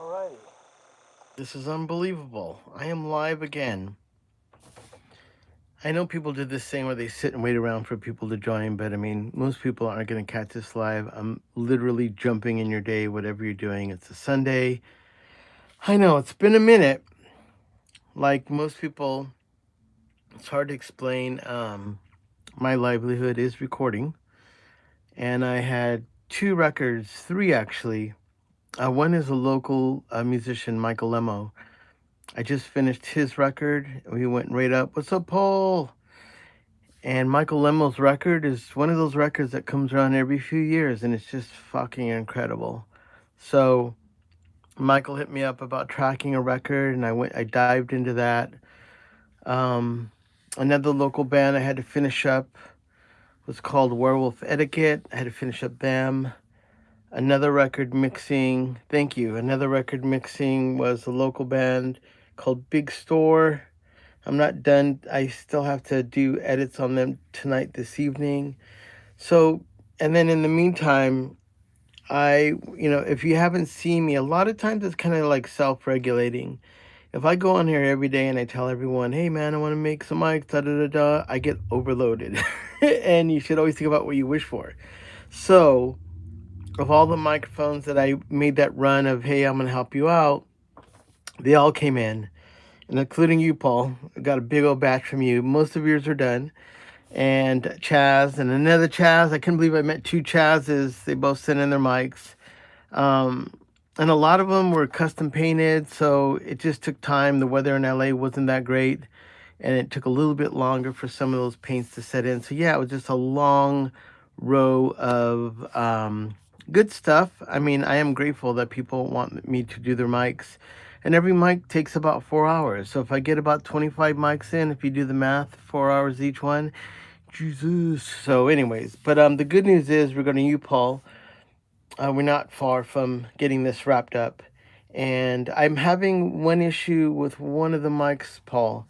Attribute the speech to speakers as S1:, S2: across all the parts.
S1: Alrighty. This is unbelievable. I am live again. I know people do this thing where they sit and wait around for people to join, but I mean, most people aren't going to catch this live. I'm literally jumping in your day, whatever you're doing. It's a Sunday. I know it's been a minute. Like most people, it's hard to explain. My livelihood is recording, and I had two records, three actually. One is a local musician, Michael Lemo. I just finished his record. We went right up. What's up, Paul? And Michael Lemo's record is one of those records that comes around every few years, and it's just fucking incredible. So Michael hit me up about tracking a record, and I dived into that. Um, Another local band I had to finish up was called Werewolf Etiquette. I had to finish up them. Another record mixing, thank you. Another record mixing was a local band called Big Store. I'm not done. I still have to do edits on them tonight, this evening. So, and then in the meantime, if you haven't seen me, a lot of times it's kind of like self regulating. If I go on here every day and I tell everyone, hey man, I want to make some mics, da da da da, I get overloaded. And you should always think about what you wish for. So, of all the microphones that I made that run of, hey, I'm going to help you out, they all came in, and including you, Paul. I got a big old batch from you. Most of yours are done. And Chaz and another Chaz. I couldn't believe I met two Chazes. They both sent in their mics. Um, and a lot of them were custom painted, so it just took time. The weather in LA wasn't that great, and it took a little bit longer for some of those paints to set in. So yeah, it was just a long row of good stuff. I mean, I am grateful that people want me to do their mics. And every mic takes about 4 hours. So if I get about 25 mics in, if you do the math, 4 hours each one, Jesus. So, anyways, but the good news is we're going to Paul. We're not far from getting this wrapped up, and I'm having one issue with one of the mics, Paul.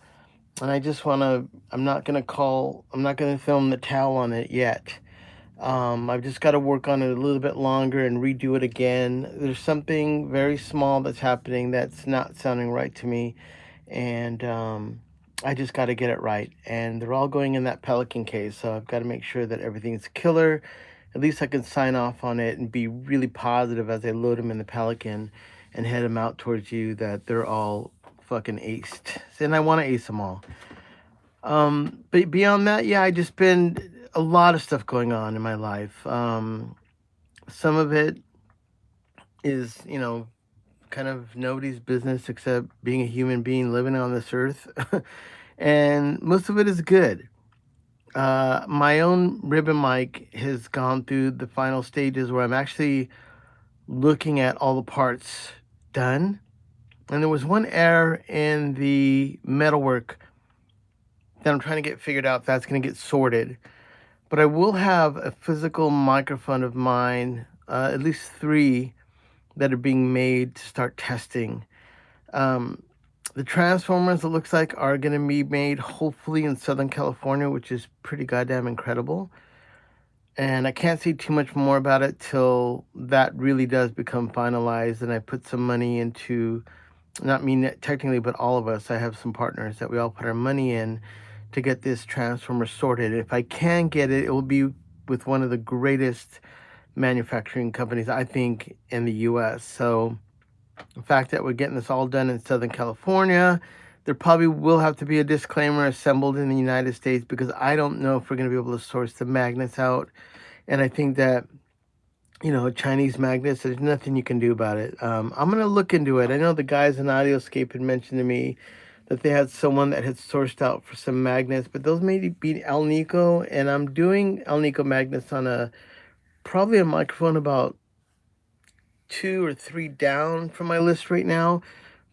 S1: And I just want to. I'm not going to call. I'm not going to film the towel on it yet. I've just got to work on it a little bit longer and redo it again. There's something very small that's happening that's not sounding right to me, and I just got to get it right. And they're all going in that Pelican case, so I've got to make sure that everything's killer. At least I can sign off on it and be really positive as I load them in the Pelican and head them out towards you that they're all fucking aced. And I want to ace them all. But beyond that, yeah, I just been a lot of stuff going on in my life. Some of it is, kind of nobody's business except being a human being living on this earth. And most of it is good. My own ribbon mic has gone through the final stages where I'm actually looking at all the parts done. And there was one error in the metalwork that I'm trying to get figured out. That's going to get sorted. But I will have a physical microphone of mine, at least three, that are being made to start testing. The transformers, it looks like, are going to be made hopefully in Southern California, which is pretty goddamn incredible. And I can't say too much more about it till that really does become finalized and I put some money into, not me technically, but all of us. I have some partners that we all put our money in to get this transformer sorted. If I can get it, it will be with one of the greatest manufacturing companies, I think, in the US. So the fact that we're getting this all done in Southern California, there probably will have to be a disclaimer assembled in the United States because I don't know if we're going to be able to source the magnets out. And I think that, Chinese magnets, there's nothing you can do about it. I'm going to look into it. I know the guys in Audioscape had mentioned to me that they had someone that had sourced out for some magnets, but those may be Alnico, and I'm doing Alnico magnets on probably a microphone about 2 or 3 down from my list right now.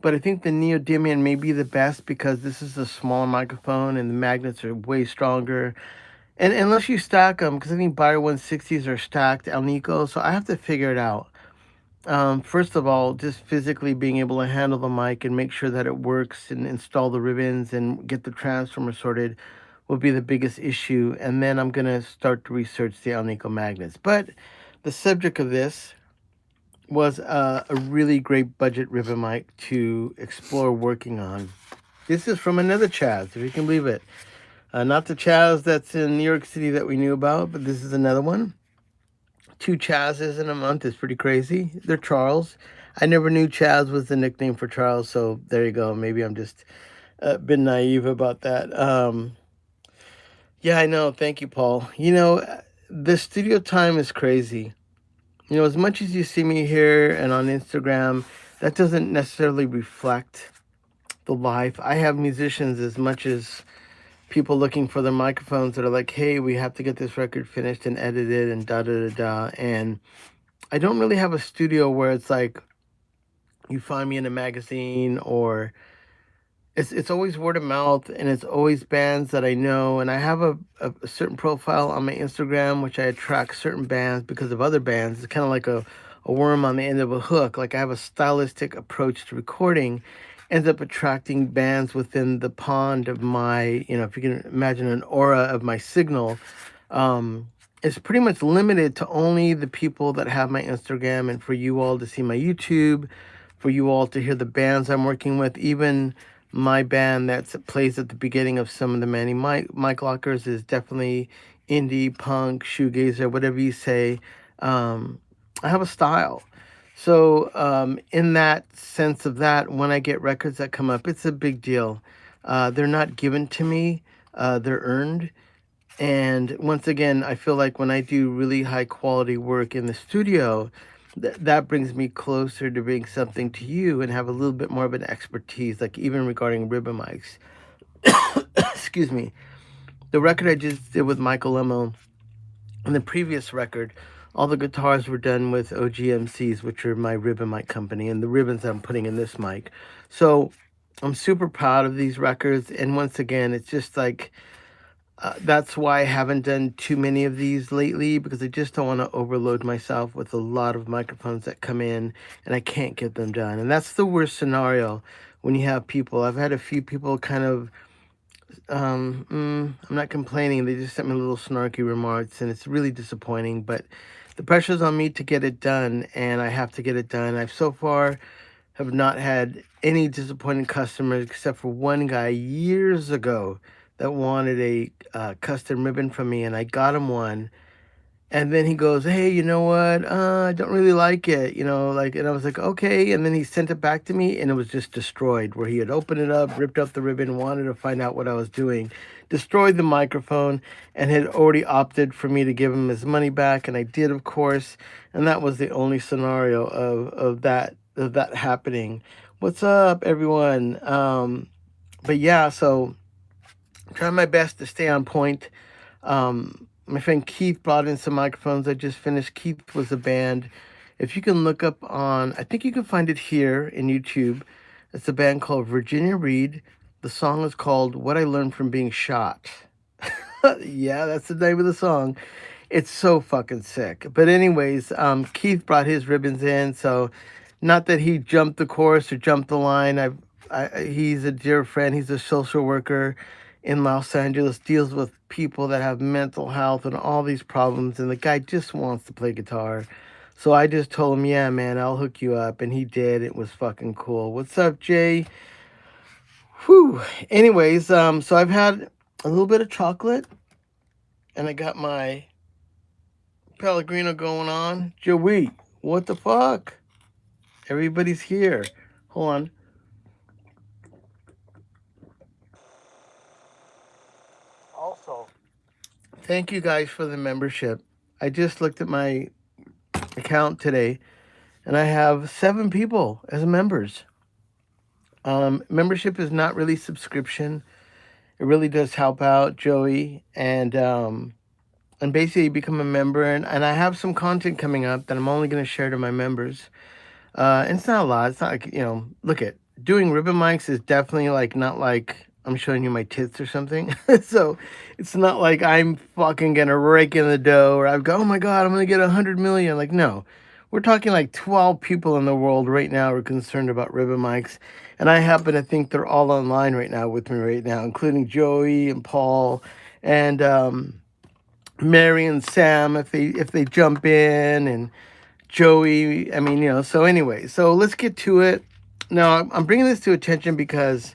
S1: But I think the neodymium may be the best because this is a smaller microphone and the magnets are way stronger. And unless you stack them, because I think Buyer 160s are stacked Alnico, so I have to figure it out. First of all, just physically being able to handle the mic and make sure that it works and install the ribbons and get the transformer sorted will be the biggest issue. And then I'm going to start to research the Alnico magnets. But the subject of this was a really great budget ribbon mic to explore working on. This is from another Chaz, if you can believe it. Not the Chaz that's in New York City that we knew about, but this is another one. 2 Chazes in a month is pretty crazy. They're Charles. I never knew Chaz was the nickname for Charles, so there you go. Maybe I'm just been naive about that. Yeah, I know. Thank you, Paul. The studio time is crazy. As much as you see me here and on Instagram, that doesn't necessarily reflect the life. I have musicians as much as people looking for their microphones that are like, hey, we have to get this record finished and edited and da da da da. And I don't really have a studio where it's like you find me in a magazine, or it's always word of mouth, and it's always bands that I know. And I have a certain profile on my Instagram, which I attract certain bands because of other bands. It's kind of like a worm on the end of a hook. Like I have a stylistic approach to recording, ends up attracting bands within the pond of my, if you can imagine an aura of my signal. It's pretty much limited to only the people that have my Instagram, and for you all to see my YouTube, for you all to hear the bands I'm working with. Even my band that plays at the beginning of some of the Manny mic lockers is definitely indie, punk, shoegazer, whatever you say. I have a style. So in that sense of that, when I get records that come up, it's a big deal. They're not given to me. They're earned. And once again, I feel like when I do really high quality work in the studio, that brings me closer to bring something to you and have a little bit more of an expertise, like even regarding ribbon mics. Excuse me. The record I just did with Michael Lemo, and the previous record, all the guitars were done with OGMCs, which are my ribbon mic company, and the ribbons I'm putting in this mic. So I'm super proud of these records. And once again, it's just like, that's why I haven't done too many of these lately, because I just don't want to overload myself with a lot of microphones that come in and I can't get them done. And that's the worst scenario when you have people. I've had a few people kind of, I'm not complaining. They just sent me little snarky remarks, and it's really disappointing. But the pressure's on me to get it done, and I have to get it done. I've so far have not had any disappointing customers except for one guy years ago that wanted a custom ribbon from me, and I got him one. And then he goes, hey, you know what? I don't really like it, and I was like, okay. And then he sent it back to me, and it was just destroyed, where he had opened it up, ripped up the ribbon, wanted to find out what I was doing, destroyed the microphone, and had already opted for me to give him his money back. And I did, of course. And that was the only scenario of that happening. What's up, everyone? But yeah, so trying my best to stay on point. My friend Keith brought in some microphones I just finished. Keith was a band. If you can look up on, I think you can find it here in YouTube. It's a band called Virginia Reed. The song is called What I Learned from Being Shot. Yeah, that's the name of the song. It's so fucking sick. But anyways, Keith brought his ribbons in. So not that he jumped the course or jumped the line. He's a dear friend. He's a social worker in Los Angeles, deals with people that have mental health and all these problems. And the guy just wants to play guitar. So I just told him, yeah, man, I'll hook you up. And he did. It was fucking cool. What's up, Jay? Whew. Anyways, so I've had a little bit of chocolate, and I got my Pellegrino going on. Joey, what the fuck? Everybody's here. Hold on. Also, thank you guys for the membership. I just looked at my account today, and I have 7 people as members. Membership is not really subscription. It really does help out, Joey, and basically become a member. And I have some content coming up that I'm only going to share to my members. And it's not a lot. It's not like, look at doing ribbon mics is definitely like not like I'm showing you my tits or something. So it's not like I'm fucking gonna rake in the dough, or I've got, oh my God, I'm gonna get 100 million. Like, no, we're talking like 12 people in the world right now are concerned about ribbon mics. And I happen to think they're all online right now with me right now, including Joey and Paul and Mary and Sam, if they jump in, and Joey. I mean, so anyway, so let's get to it. Now, I'm bringing this to attention because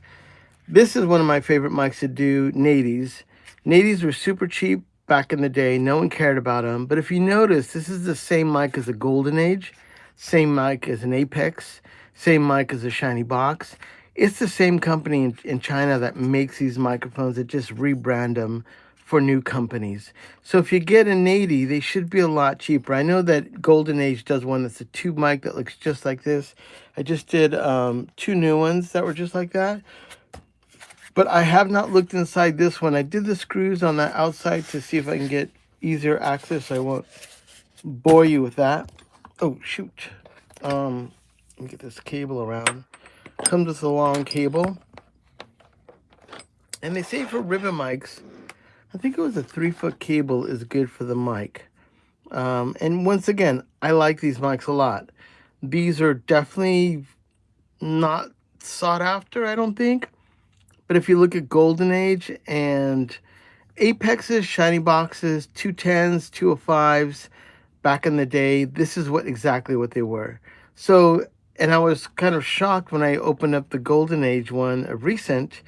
S1: this is one of my favorite mics to do, Nady's. Nady's were super cheap back in the day. No one cared about them. But if you notice, this is the same mic as a Golden Age, same mic as an Apex, same mic as a Shiny Box. It's the same company in China that makes these microphones that just rebrand them for new companies. So if you get a Nady, they should be a lot cheaper. I know that Golden Age does one that's a tube mic that looks just like this. I just did 2 new ones that were just like that. But I have not looked inside this one. I did the screws on the outside to see if I can get easier access. I won't bore you with that. Oh, shoot. Let me get this cable around. Comes with a long cable. And they say for ribbon mics, I think it was a 3-foot cable is good for the mic. And once again, I like these mics a lot. These are definitely not sought after, I don't think. But if you look at Golden Age and Apexes, Shiny Boxes, 210s, 205s, back in the day, this is exactly what they were. So, and I was kind of shocked when I opened up the Golden Age one, a recent.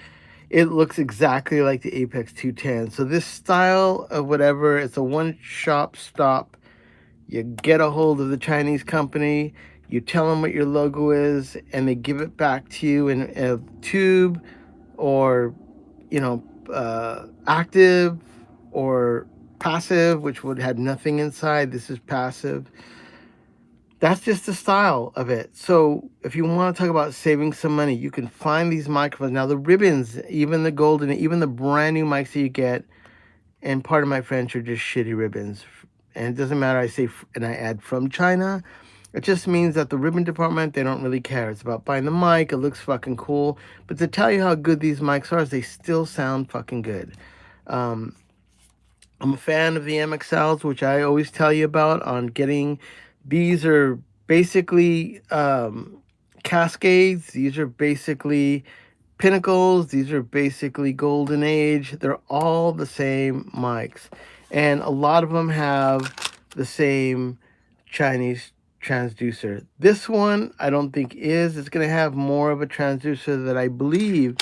S1: It looks exactly like the Apex 210. So this style of whatever, it's a one-shop stop. You get a hold of the Chinese company, you tell them what your logo is, and they give it back to you in a tube or, active or passive, which would have nothing inside. This is passive. That's just the style of it. So if you want to talk about saving some money, you can find these microphones. Now the ribbons, even the golden, even the brand new mics that you get, and part of my French, are just shitty ribbons. And it doesn't matter, I say, and I add from China. It just means that the ribbon department, they don't really care. It's about buying the mic. It looks fucking cool. But to tell you how good these mics are, is they still sound fucking good. I'm a fan of the MXLs, which I always tell you about on getting. These are basically Cascades. These are basically Pinnacles. These are basically Golden Age. They're all the same mics. And a lot of them have the same Chinese transducer. This one, I don't think is. It's going to have more of a transducer that I believe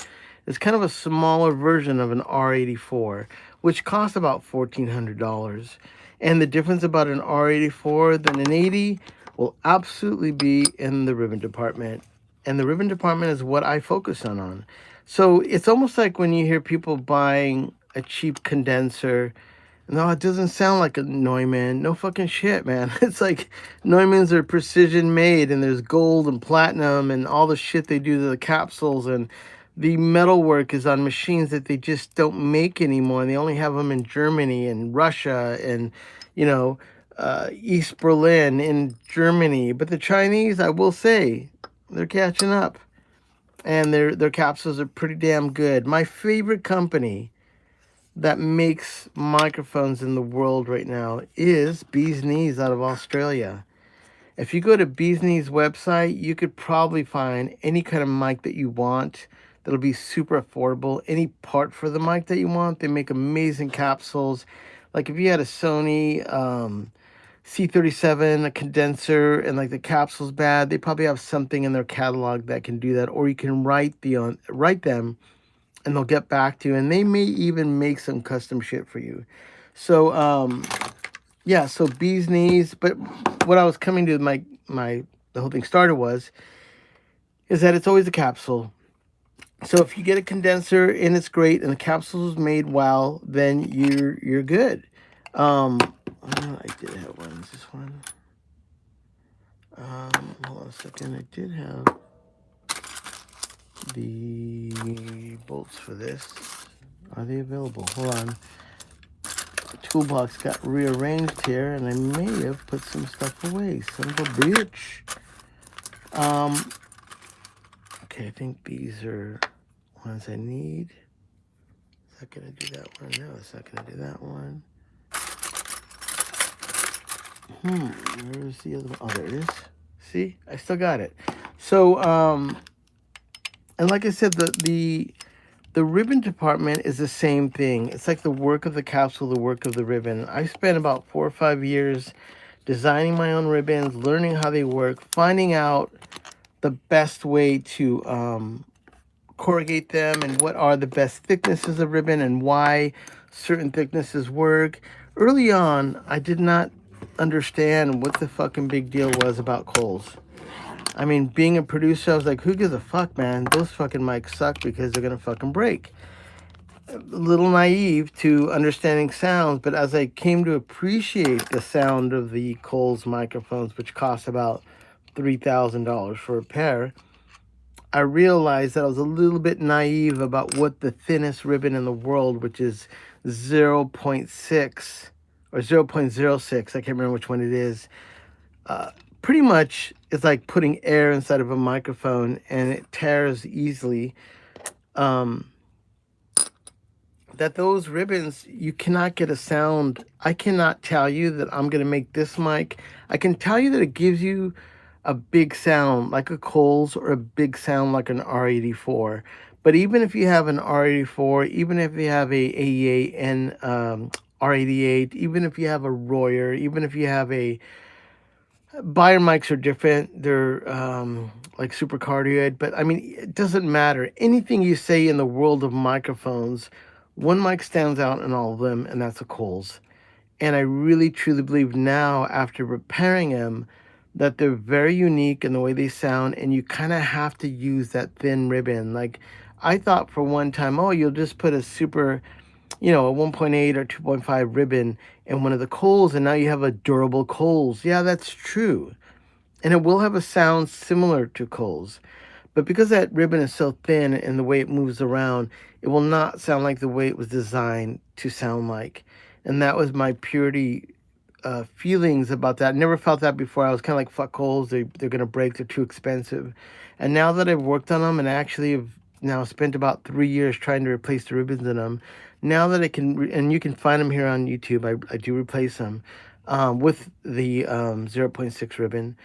S1: is kind of a smaller version of an R84, which costs about $1,400. And the difference about an R84 than an 80 will absolutely be in the ribbon department. And the ribbon department is what I focus on. So it's almost like when you hear people buying a cheap condenser. No, it doesn't sound like a Neumann. No fucking shit, man. It's like Neumanns are precision made, and there's gold and platinum and all the shit they do to the capsules, and the metalwork is on machines that they just don't make anymore, and they only have them in Germany and Russia and, East Berlin in Germany. But the Chinese, I will say, they're catching up, and their capsules are pretty damn good. My favorite company that makes microphones in the world right now is Bee's Knees out of Australia. If you go to Bee's Knees website, you could probably find any kind of mic that you want that'll be super affordable. Any part for the mic that you want. They make amazing capsules. Like if you had a Sony C37, a condenser, and like the capsule's bad, they probably have something in their catalog that can do that. Or you can write them, and they'll get back to you, and they may even make some custom shit for you. So yeah, so Bee's Knees. But what I was coming to the whole thing started is that it's always a capsule. So if you get a condenser and it's great and the capsule is made well, then you're good. I did have one. Is this one? Hold on a second. I did have the bolts for this. Are they available? Hold on. The toolbox got rearranged here, and I may have put some stuff away. Son of a bitch. Okay, I think these are ones I need. Is that gonna do that one? No, it's not gonna do that one. Where's the other one? Oh, there it is. See, I still got it. So, and like I said, the ribbon department is the same thing. It's like the work of the capsule, the work of the ribbon. I spent about 4 or 5 years designing my own ribbons, learning how they work, finding out the best way to corrugate them and what are the best thicknesses of ribbon and why certain thicknesses work. Early on, I did not understand what the fucking big deal was about Coles. I mean, being a producer, I was like, who gives a fuck, man? Those fucking mics suck because they're gonna fucking break. A little naive to understanding sounds, but as I came to appreciate the sound of the Coles microphones, which cost about $3,000 for a pair, I realized that I was a little bit naive about what the thinnest ribbon in the world, which is 0.6 or 0.06, I can't remember which one it is, pretty much is like putting air inside of a microphone and it tears easily. That those ribbons, you cannot get a sound. I cannot tell you that I'm going to make this mic. I can tell you that it gives you a big sound like a Coles or a big sound like an R84. But even if you have an R84, even if you have a AEA and R88, even if you have a Royer, even if you have a Buyer mics are different. They're like super cardioid, but I mean, it doesn't matter. Anything you say in the world of microphones, one mic stands out in all of them, and that's a Coles. And I really truly believe now, after repairing them, that they're very unique in the way they sound, and you kind of have to use that thin ribbon. Like, I thought for one time, oh, you'll just put a super, a 1.8 or 2.5 ribbon in one of the Coles, and now you have a durable Coles. Yeah, that's true. And it will have a sound similar to Coles. But because that ribbon is so thin and the way it moves around, it will not sound like the way it was designed to sound like. And that was my purity feelings about that. I never felt that before. I was kind of like, fuck Coles, they're going to break, they're too expensive. And now that I've worked on them and actually have now spent about 3 years trying to replace the ribbons in them, now that I can, and you can find them here on YouTube, I do replace them with the 0.6 ribbon.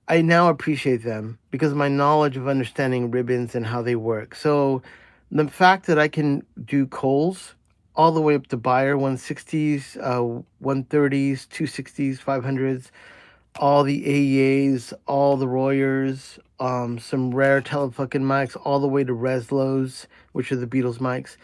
S1: I now appreciate them because of my knowledge of understanding ribbons and how they work. So the fact that I can do Coles all the way up to Buyer 160s, 130s, 260s, 500s, all the AEAs, all the Royers, some rare telefucking mics, all the way to Reslows, which are the Beatles mics.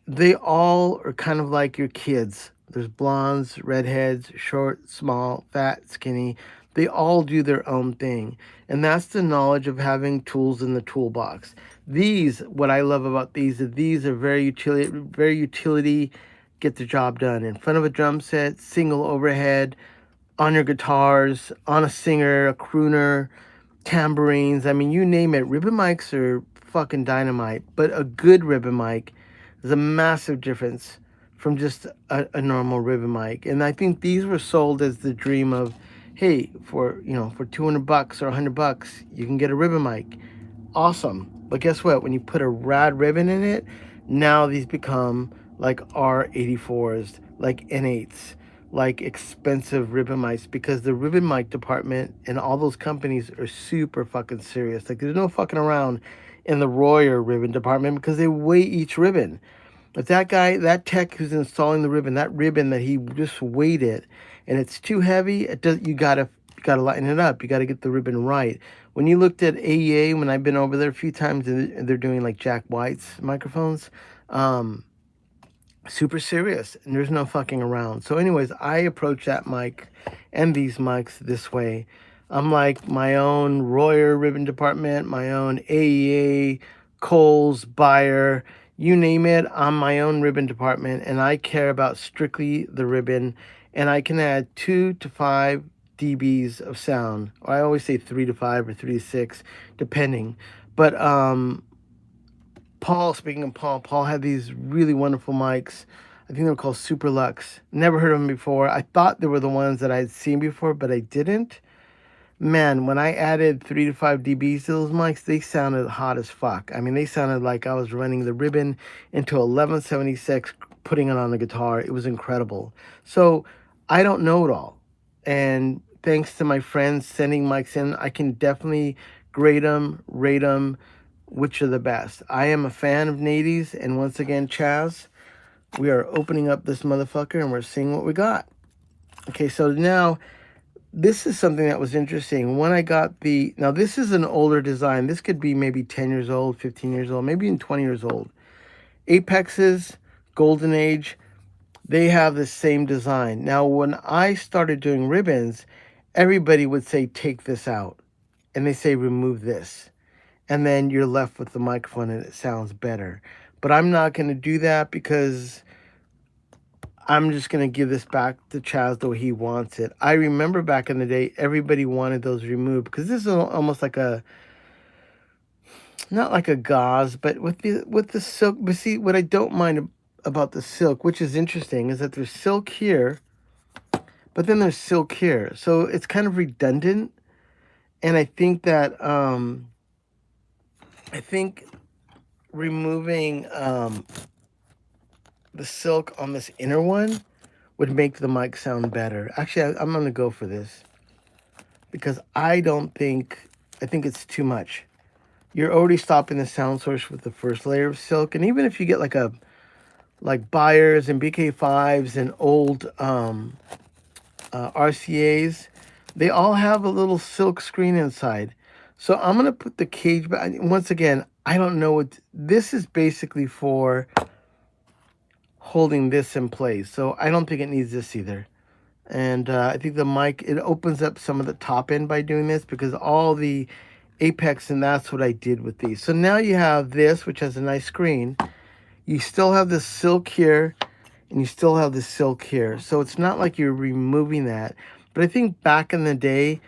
S1: They all are kind of like your kids. There's blondes, redheads, short, small, fat, skinny. They all do their own thing. And that's the knowledge of having tools in the toolbox. What I love about these are very utility, get the job done. In front of a drum set, single overhead, on your guitars, on a singer, a crooner, tambourines. I mean, you name it. Ribbon mics are fucking dynamite. But a good ribbon mic is a massive difference from just a normal ribbon mic. And I think these were sold as the dream of, hey, for $200 or $100, you can get a ribbon mic. Awesome. But guess what? When you put a rad ribbon in it, now these become like R84s, like N8s, like expensive ribbon mics, because the ribbon mic department and all those companies are super fucking serious. Like, there's no fucking around in the Royer ribbon department because they weigh each ribbon. If that tech who's installing the ribbon, that ribbon that he just weighed it, and it's too heavy, you gotta lighten it up. You gotta get the ribbon right. When you looked at AEA, when I've been over there a few times, and they're doing like Jack White's microphones, super serious, and there's no fucking around. So anyways, I approach that mic and these mics this way. I'm like my own Royer ribbon department, my own AEA, Coles, Buyer, you name it, I'm my own ribbon department, and I care about strictly the ribbon, and I can add 2 to 5 dBs of sound. Or I always say 3 to 5 or 3 to 6, depending. But speaking of Paul had these really wonderful mics. I think they were called Super Lux. Never heard of them before. I thought they were the ones that I had seen before, but I didn't. Man, when I added 3 to 5 dBs to those mics, they sounded hot as fuck. I mean, they sounded like I was running the ribbon into 1176, putting it on the guitar. It was incredible. So I don't know it all. And thanks to my friends sending mics in, I can definitely grade them, rate them, which are the best. I am a fan of Nady's, and once again, Chaz, we are opening up this motherfucker and we're seeing what we got. Okay, so now this is something that was interesting. When I got the, now this is an older design. This could be maybe 10 years old, 15 years old, maybe even 20 years old. Apexes, Golden Age, they have the same design. Now, when I started doing ribbons, everybody would say, take this out. And they say, remove this. And then you're left with the microphone and it sounds better. But I'm not going to do that because I'm just going to give this back to Chaz the way he wants it. I remember back in the day, everybody wanted those removed because this is almost like a, not like a gauze, but with the silk. But see, what I don't mind about the silk, which is interesting, is that there's silk here, but then there's silk here. So it's kind of redundant. And I think that, I think removing the silk on this inner one would make the mic sound better. Actually, I'm going to go for this because I think it's too much. You're already stopping the sound source with the first layer of silk. And even if you get like Beyers and BK5s and old RCAs, they all have a little silk screen inside. So I'm going to put the cage back. Once again, I don't know what this is basically for, holding this in place. So I don't think it needs this either. And I think the mic, it opens up some of the top end by doing this because all the apex, and that's what I did with these. So now you have this, which has a nice screen. You still have the silk here, and you still have the silk here. So it's not like you're removing that. But I think back in the day,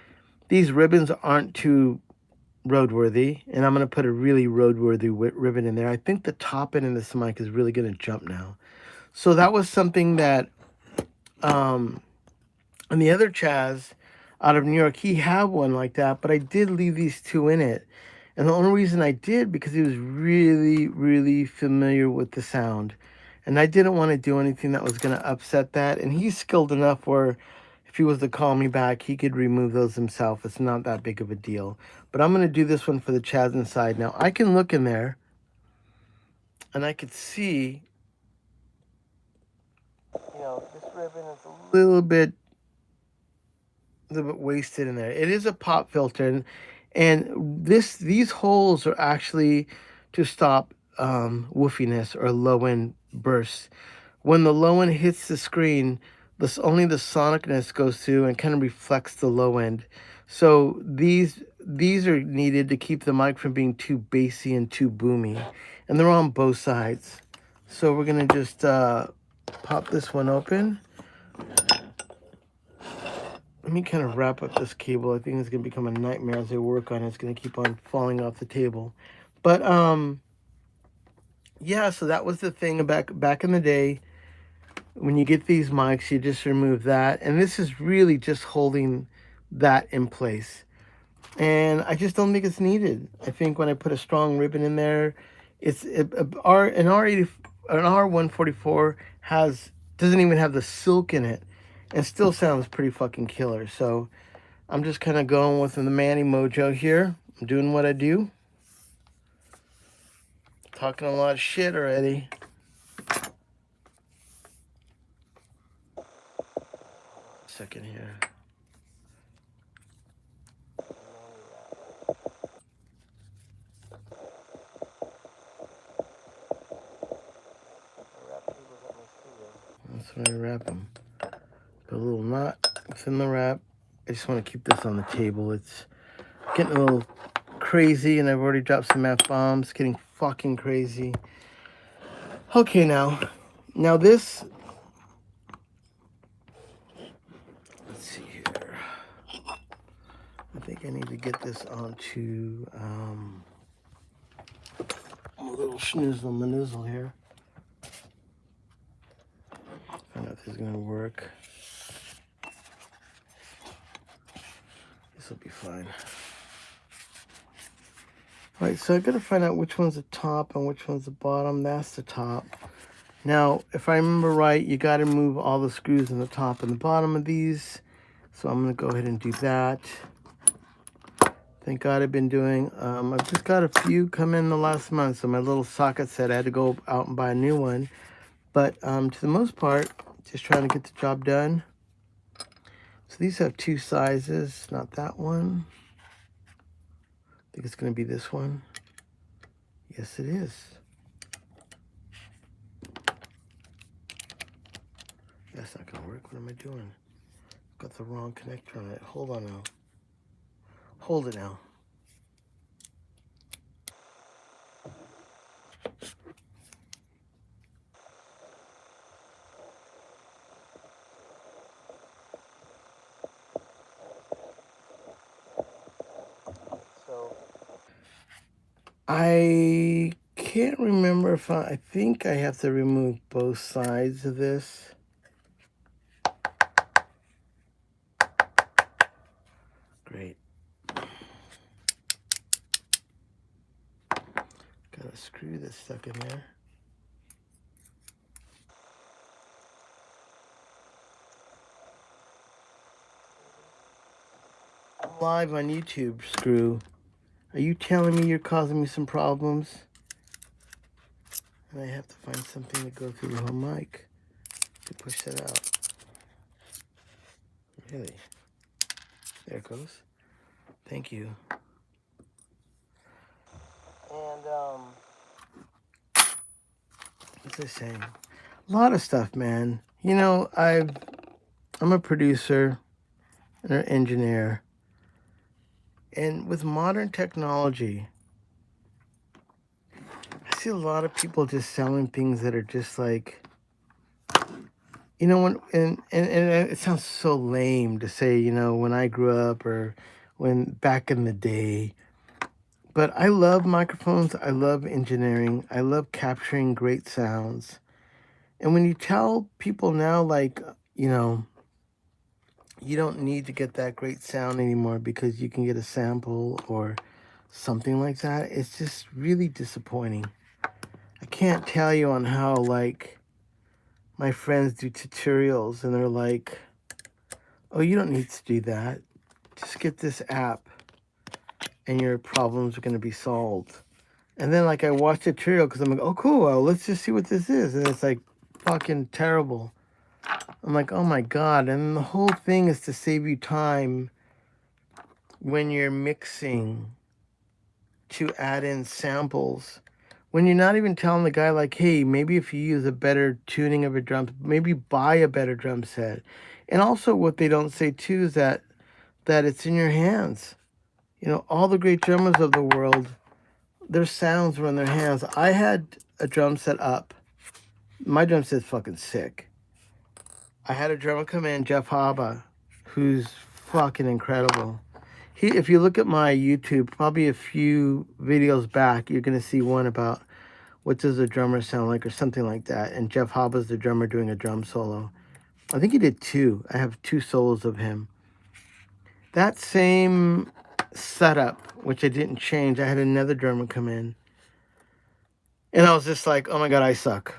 S1: these ribbons aren't too roadworthy. And I'm going to put a really roadworthy ribbon in there. I think the top end of this mic is really going to jump now. So that was something that, and the other Chaz out of New York, he had one like that, but I did leave these two in it. And the only reason I did, because he was really, really familiar with the sound. And I didn't want to do anything that was going to upset that. And he's skilled enough where if he was to call me back, he could remove those himself. It's not that big of a deal. But I'm going to do this one for the Chaz inside. Now, I can look in there, and I could see, you know, this ribbon is a little bit wasted in there. It is a pop filter, and these holes are actually to stop woofiness or low end bursts. When the low end hits the screen, only the sonicness goes through and kind of reflects the low end. So these are needed to keep the mic from being too bassy and too boomy, and they're on both sides. So we're gonna just pop this one open. Let me kind of wrap up this cable. I think it's going to become a nightmare as I work on it. It's going to keep on falling off the table. But, yeah, so that was the thing back in the day. When you get these mics, you just remove that. And this is really just holding that in place. And I just don't think it's needed. I think when I put a strong ribbon in there, an R144 doesn't even have the silk in it. And still sounds pretty fucking killer. So I'm just kind of going with the Manny mojo here. I'm doing what I do. Talking a lot of shit already. Second here. That's when I wrap them. Put a little knot within the wrap. I just want to keep this on the table. It's getting a little crazy, and I've already dropped some F-bombs. Getting fucking crazy. Okay, now this. Let's see here. I think I need to get this onto a little schnizzle manizzle here. Find out if this is gonna work. This will be fine. All right, so I gotta find out which one's the top and which one's the bottom. That's the top. Now, if I remember right, you gotta move all the screws in the top and the bottom of these. So I'm gonna go ahead and do that. Thank God I've been doing, I've just got a few come in the last month. So my little socket set, I had to go out and buy a new one. But to the most part, just trying to get the job done. So these have two sizes, not that one. I think it's going to be this one. Yes, it is. That's not going to work. What am I doing? Got the wrong connector on it. Hold on now. Hold it now. So I can't remember if I think I have to remove both sides of this. Great. Got a screw that's stuck in there. I'm live on YouTube, Screw. Are you telling me you're causing me some problems? And I have to find something to go through the whole mic to push that out. Really? There it goes. Thank you. And, what's I saying? A lot of stuff, man. You know, I'm a producer and an engineer. And with modern technology, I see a lot of people just selling things that are just like, you know, and it sounds so lame to say, you know, when I grew up or when back in the day. But I love microphones. I love engineering. I love capturing great sounds. And when you tell people now, like, you know, you don't need to get that great sound anymore because you can get a sample or something like that, it's just really disappointing. I can't tell you on how, like, my friends do tutorials and they're like, oh, you don't need to do that. Just get this app and your problems are going to be solved. And then, like, I watch the tutorial because I'm like, oh, cool, well, let's just see what this is. And it's, like, fucking terrible. I'm like, oh, my God. And the whole thing is to save you time when you're mixing to add in samples. When you're not even telling the guy, like, hey, maybe if you use a better tuning of a drum, maybe buy a better drum set. And also what they don't say, too, is that it's in your hands. You know, all the great drummers of the world, their sounds were in their hands. I had a drum set up. My drum set's fucking sick. I had a drummer come in, Jeff Haba, who's fucking incredible. If you look at my YouTube, probably a few videos back, you're going to see one about what does a drummer sound like or something like that. And Jeff Haba's the drummer doing a drum solo. I think he did two. I have two solos of him. That same setup, which I didn't change, I had another drummer come in. And I was just like, oh my God, I suck.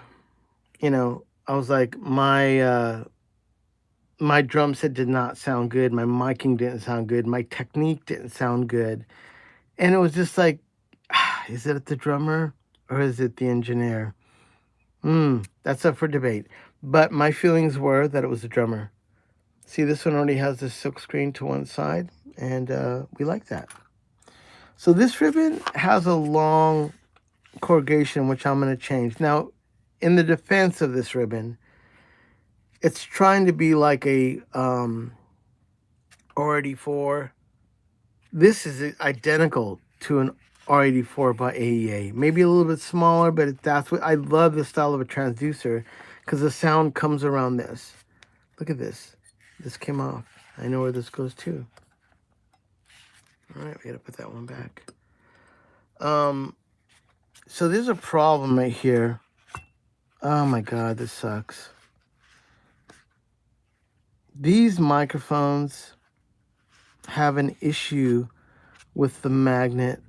S1: You know, I was like, my drum set did not sound good. My miking didn't sound good. My technique didn't sound good. And it was just like, is it the drummer or is it the engineer? That's up for debate. But my feelings were that it was the drummer. See, this one already has the silk screen to one side, and we like that. So this ribbon has a long corrugation, which I'm going to change. Now, in the defense of this ribbon, it's trying to be like a R84. This is identical to an R84 by AEA. Maybe a little bit smaller, but that's what I love, the style of a transducer, because the sound comes around this. Look at this. This came off. I know where this goes too. All right, we got to put that one back. So there's a problem right here. Oh my God, this sucks. These microphones have an issue with the magnet.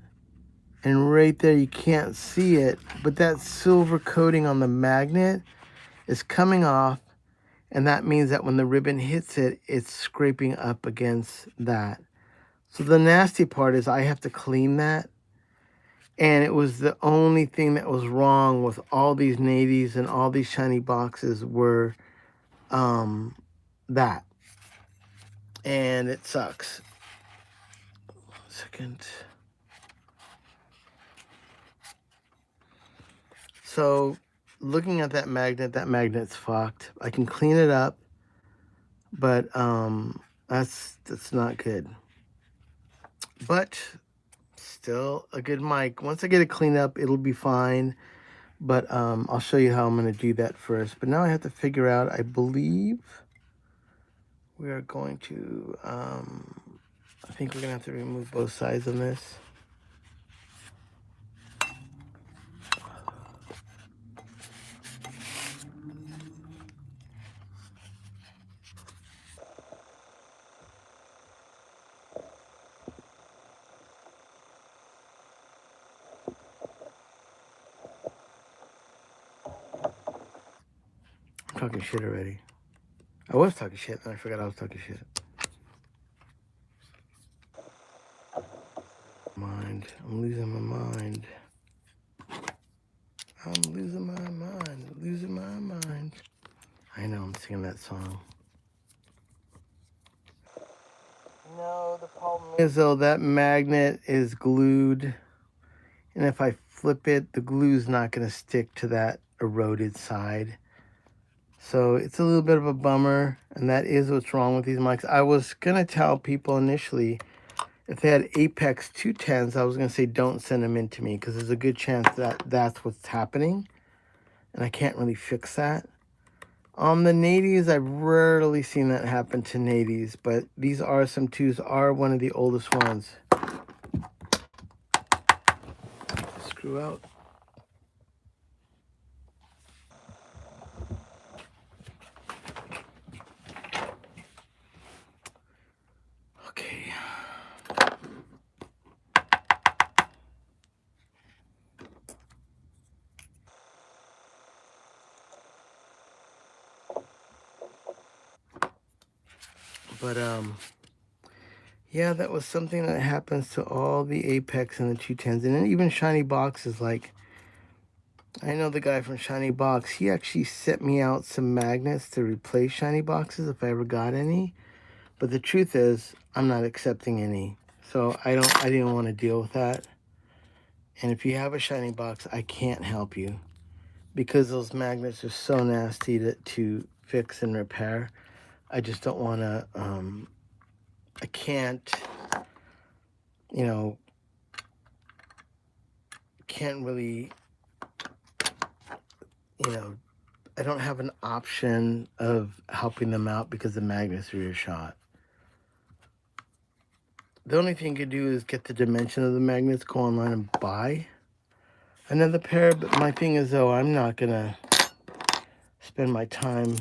S1: And right there, you can't see it, but that silver coating on the magnet is coming off. And that means that when the ribbon hits it, it's scraping up against that. So the nasty part is I have to clean that. And it was the only thing that was wrong with all these Nadys and all these shiny boxes were that. and it sucks. Second. So looking at that magnet's fucked. I can clean it up, but that's not good. But still a good mic. Once I get it cleaned up, it'll be fine. But I'll show you how I'm going to do that first. But now I have to figure out, I believe we are going to, I think we're going to have to remove both sides on this. I'm talking shit already. I was talking shit, and I forgot I was talking shit. I'm losing my mind. I'm losing my mind. Losing my mind. I know, I'm singing that song. No, the problem is, though, that magnet is glued. And if I flip it, the glue's not going to stick to that eroded side. So it's a little bit of a bummer, and that is what's wrong with these mics. I was going to tell people initially, if they had Apex 210s, I was going to say don't send them in to me, because there's a good chance that that's what's happening, and I can't really fix that. On the Nadys, I've rarely seen that happen to Nadys, but these RSM2s are one of the oldest ones. Screw out. Okay. But, yeah, that was something that happens to all the Apex and the 210s. And then even Shiny Boxes, like, I know the guy from Shiny Box, he actually sent me out some magnets to replace Shiny Boxes if I ever got any. But the truth is, I'm not accepting any. So I didn't want to deal with that. And if you have a Shiny Box, I can't help you, because those magnets are so nasty to fix and repair. I just don't want to, I can't, you know, can't really, you know, I don't have an option of helping them out because the magnets are your shot. The only thing you can do is get the dimension of the magnets, go online and buy another pair. But my thing is, though, I'm not going to spend my time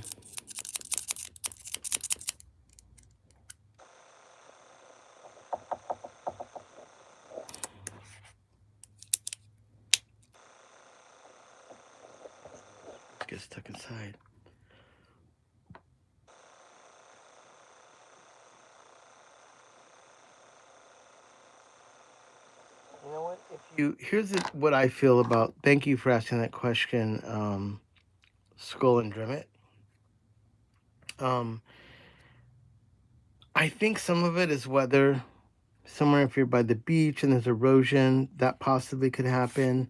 S1: get stuck inside. You know what? Here's what I feel about. Thank you for asking that question, Skull and Dreamit. I think some of it is weather. Somewhere if you're by the beach and there's erosion, that possibly could happen.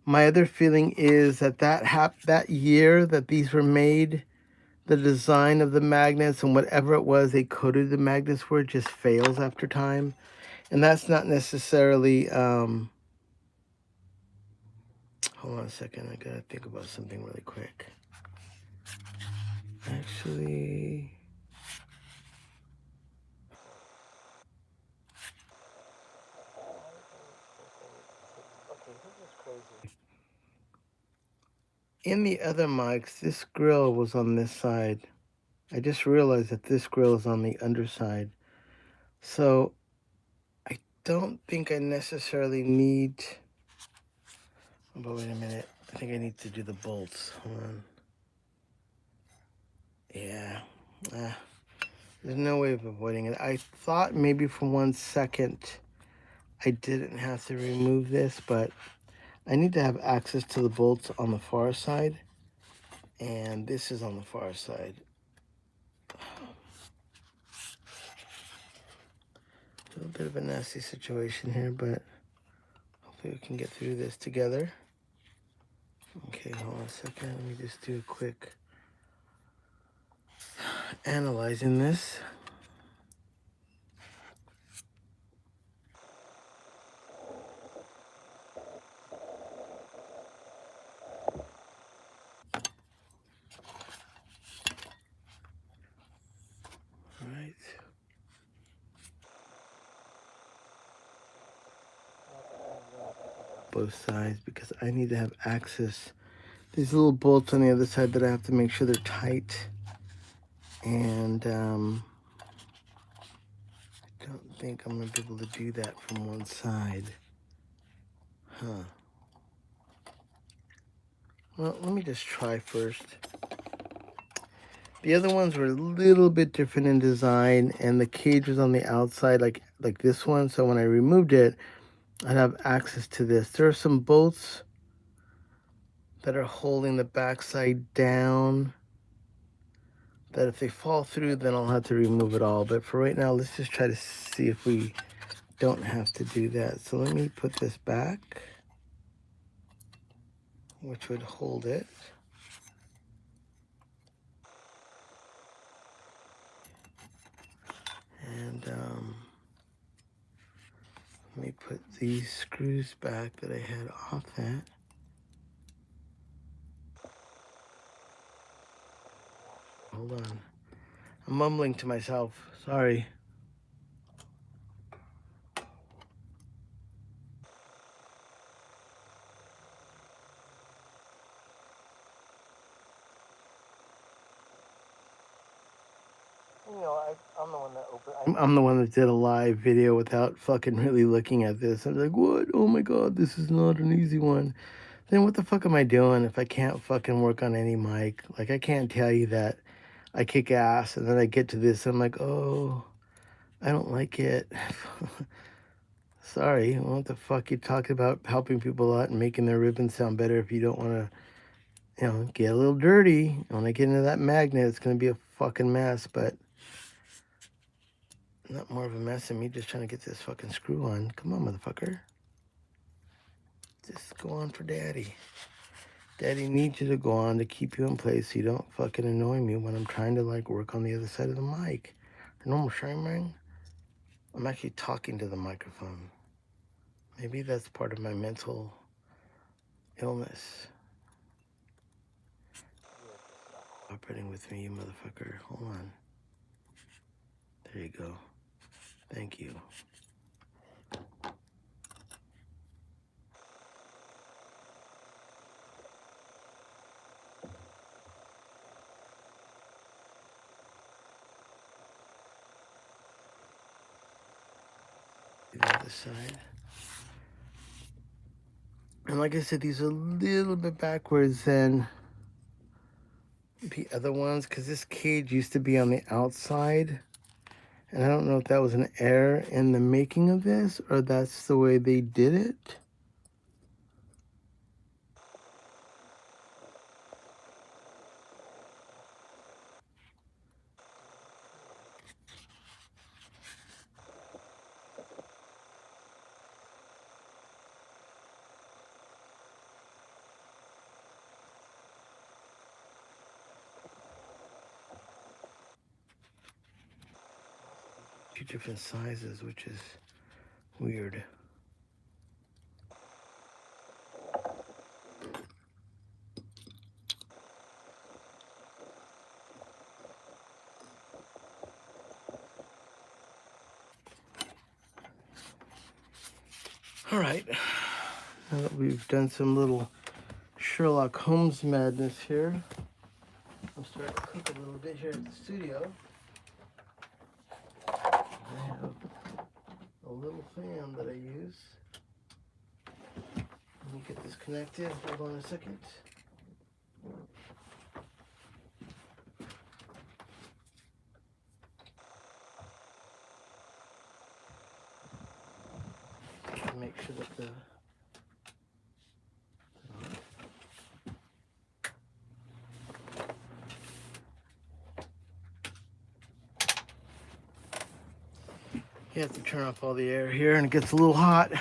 S1: My other feeling is that year that these were made, the design of the magnets and whatever it was they coated the magnets were just fails after time. And that's not necessarily, hold on a second, I gotta think about something really quick. Actually, okay, this is crazy. In the other mics, this grill was on this side. I just realized that this grill is on the underside. So I don't think I necessarily need, but wait a minute. I think I need to do the bolts. Hold on. Yeah. There's no way of avoiding it. I thought maybe for 1 second I didn't have to remove this, but I need to have access to the bolts on the far side. And this is on the far side. Still a bit of a nasty situation here, but hopefully we can get through this together. Okay, hold on a second. Let me just do a quick analyzing this. All right. Both sides because I need to have access. These little bolts on the other side that I have to make sure they're tight. And I don't think I'm going to be able to do that from one side. Huh. Well, let me just try first. The other ones were a little bit different in design, and the cage was on the outside like this one. So when I removed it, I'd have access to this. There are some bolts that are holding the backside down that if they fall through, then I'll have to remove it all. But for right now, let's just try to see if we don't have to do that. So let me put this back, which would hold it. And let me put these screws back that I had off that. Hold on. I'm mumbling to myself. Sorry. You know, I'm the one that opened. I'm the one that did a live video without fucking really looking at this. I'm like, what? Oh my god, this is not an easy one. Then what the fuck am I doing if I can't fucking work on any mic? Like, I can't tell you that I kick ass and then I get to this and I'm like, oh, I don't like it. Sorry, what the fuck you talking about helping people out and making their ribbons sound better if you don't want to, you know, get a little dirty. When I get into that magnet, it's going to be a fucking mess, but not more of a mess than me just trying to get this fucking screw on. Come on, motherfucker. Just go on for daddy. Daddy needs you to go on to keep you in place so you don't fucking annoy me when I'm trying to, like, work on the other side of the mic. Normal sharing, I'm actually talking to the microphone. Maybe that's part of my mental illness. Operating with me, you motherfucker. Hold on. There you go. Thank you. The other side. And like I said, these are a little bit backwards than the other ones because this cage used to be on the outside. And I don't know if that was an error in the making of this or that's the way they did it. Two different sizes, which is weird. All right, now that we've done some little Sherlock Holmes madness here, I'm starting to cook a little bit here at the studio. I have a little fan that I use. Let me get this connected. Hold on a second. Make sure that the You have to turn off all the air here and it gets a little hot.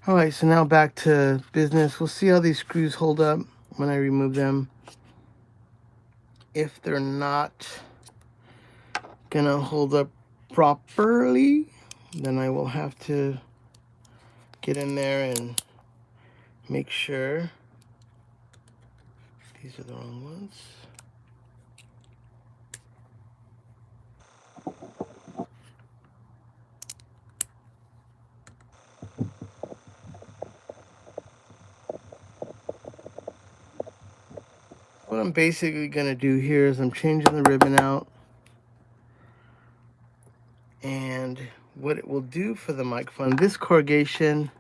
S1: All right, so now back to business. We'll see how these screws hold up when I remove them. If they're not gonna hold up properly, then I will have to get in there and make sure. These are the wrong ones. What I'm basically gonna do here is I'm changing the ribbon out, and what it will do for the microphone, this corrugation,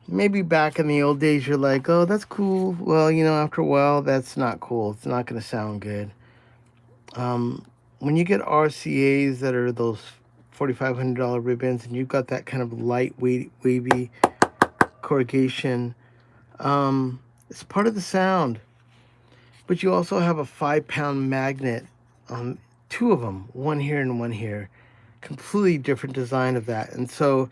S1: maybe back in the old days you're like, oh, that's cool. Well, you know, after a while, that's not cool. It's not gonna sound good. When you get RCAs that are those $4,500 ribbons, and you've got that kind of lightweight, wavy corrugation, it's part of the sound. But you also have a 5-pound magnet, two of them, one here and one here. Completely different design of that. And so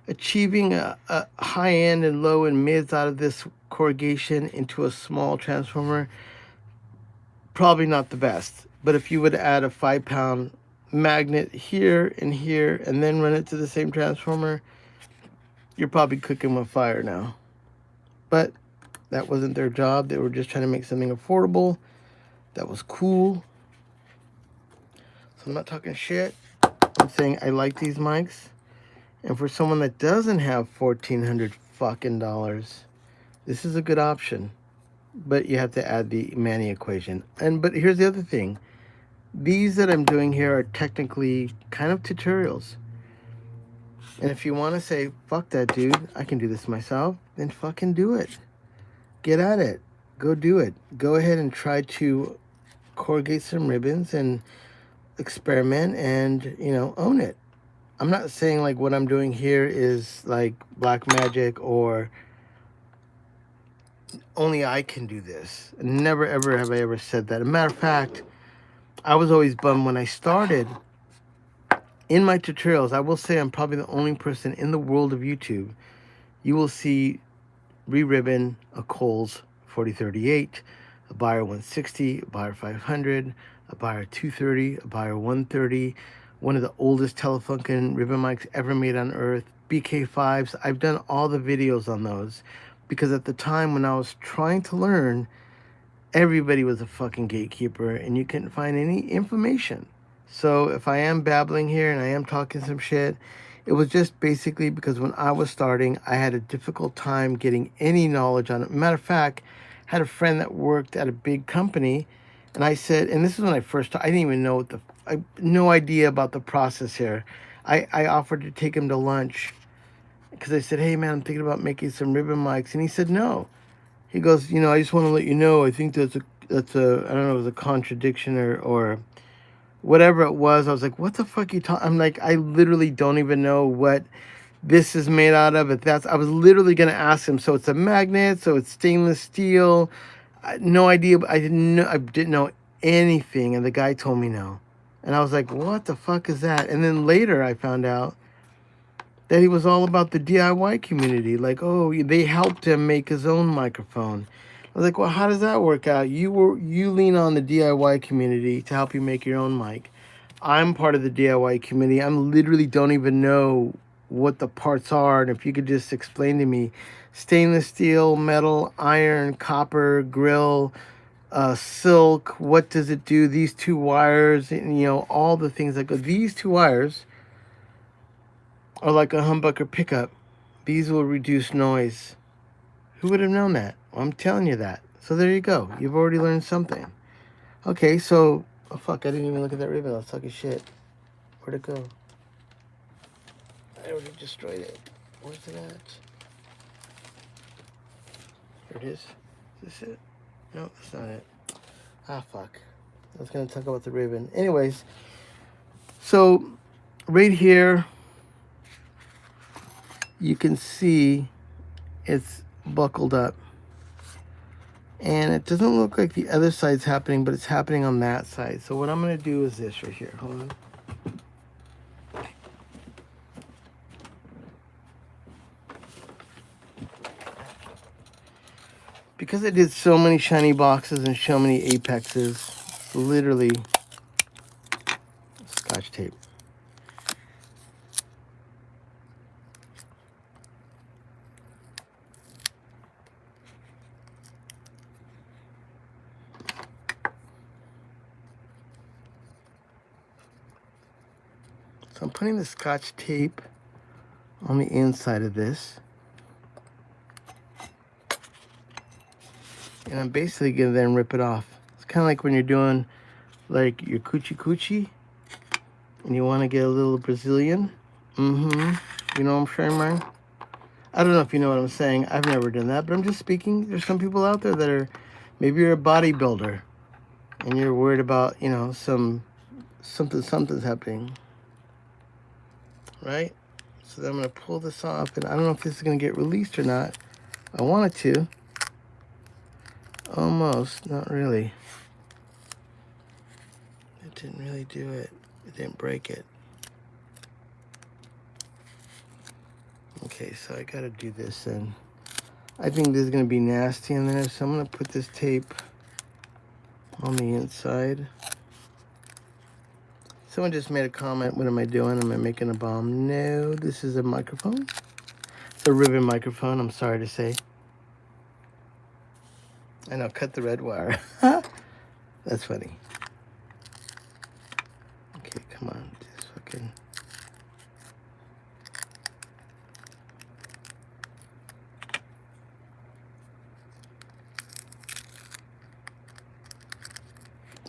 S1: achieving a high end and low and mids out of this corrugation into a small transformer, probably not the best. But if you would add a 5-pound magnet here and here and then run it to the same transformer, you're probably cooking with fire now. But that wasn't their job. They were just trying to make something affordable that was cool. So I'm not talking shit. I'm saying I like these mics. And for someone that doesn't have $1,400 fucking dollars, this is a good option. But you have to add the Manny equation. But here's the other thing. These that I'm doing here are technically kind of tutorials. And if you want to say, fuck that dude, I can do this myself, then fucking do it. Get at it. Go do it. Go ahead and try to corrugate some ribbons and experiment and, you know, own it. I'm not saying like what I'm doing here is like black magic or only I can do this. Never ever have I ever said that. As a matter of fact, I was always bummed when I started in my tutorials. I will say I'm probably the only person in the world of YouTube. You will see re-ribbon a Coles 4038, a Buyer 160, a Buyer 500, a Buyer 230, a Buyer 130, one of the oldest Telefunken ribbon mics ever made on earth, BK5s. I've done all the videos on those because at the time when I was trying to learn, everybody was a fucking gatekeeper and you couldn't find any information. So if I am babbling here and I am talking some shit, it was just basically because when I was starting, I had a difficult time getting any knowledge on it. Matter of fact, I had a friend that worked at a big company, and I said, and this is when I first, I didn't even know I had no idea about the process here. I offered to take him to lunch because I said, hey man, I'm thinking about making some ribbon mics. And he said, no. He goes, you know, I just want to let you know, I think that's a I don't know, it was a contradiction or whatever it was. I was like, what the fuck are you talking? I'm like, I literally don't even know what this is made out of. I was literally going to ask him. So it's a magnet. So it's stainless steel. No idea. I didn't know anything. And the guy told me no. And I was like, what the fuck is that? And then later I found out that he was all about the DIY community. Like, oh, they helped him make his own microphone. I was like, well, how does that work out? You lean on the DIY community to help you make your own mic. I'm part of the DIY community. I literally don't even know what the parts are. And if you could just explain to me, stainless steel, metal, iron, copper, grill, silk, what does it do? These two wires, and, you know, all the things that go. These two wires are like a humbucker pickup. These will reduce noise. Who would have known that? Well, I'm telling you that. So there you go. You've already learned something. Okay, so... Oh, fuck. I didn't even look at that ribbon. I was talking shit. Where'd it go? I already destroyed it. Where's it at? Here it is. Is this it? No, that's not it. Ah, fuck. I was going to talk about the ribbon. Anyways, so right here, you can see it's buckled up. And it doesn't look like the other side's happening, but it's happening on that side. So what I'm going to do is this right here. Hold on. because I did so many shiny boxes and so many apexes, literally Scotch tape. So I'm putting the Scotch tape on the inside of this. And I'm basically going to then rip it off. It's kind of like when you're doing like your coochie coochie and you want to get a little Brazilian. You know what I'm saying, man? I don't know if you know what I'm saying. I've never done that, but I'm just speaking. There's some people out there that are, maybe you're a bodybuilder and you're worried about, you know, something's happening, right? So then I'm going to pull this off, and I don't know if this is going to get released or not. I want it to. Almost, not really. It didn't really do it. It didn't break it. Okay, so I gotta do this then. I think this is gonna be nasty in there, so I'm gonna put this tape on the inside. Someone just made a comment, what am I doing? Am I making a bomb? No, this is a microphone. It's a ribbon microphone, I'm sorry to say. I know, cut the red wire. That's funny. Okay, come on, just fucking.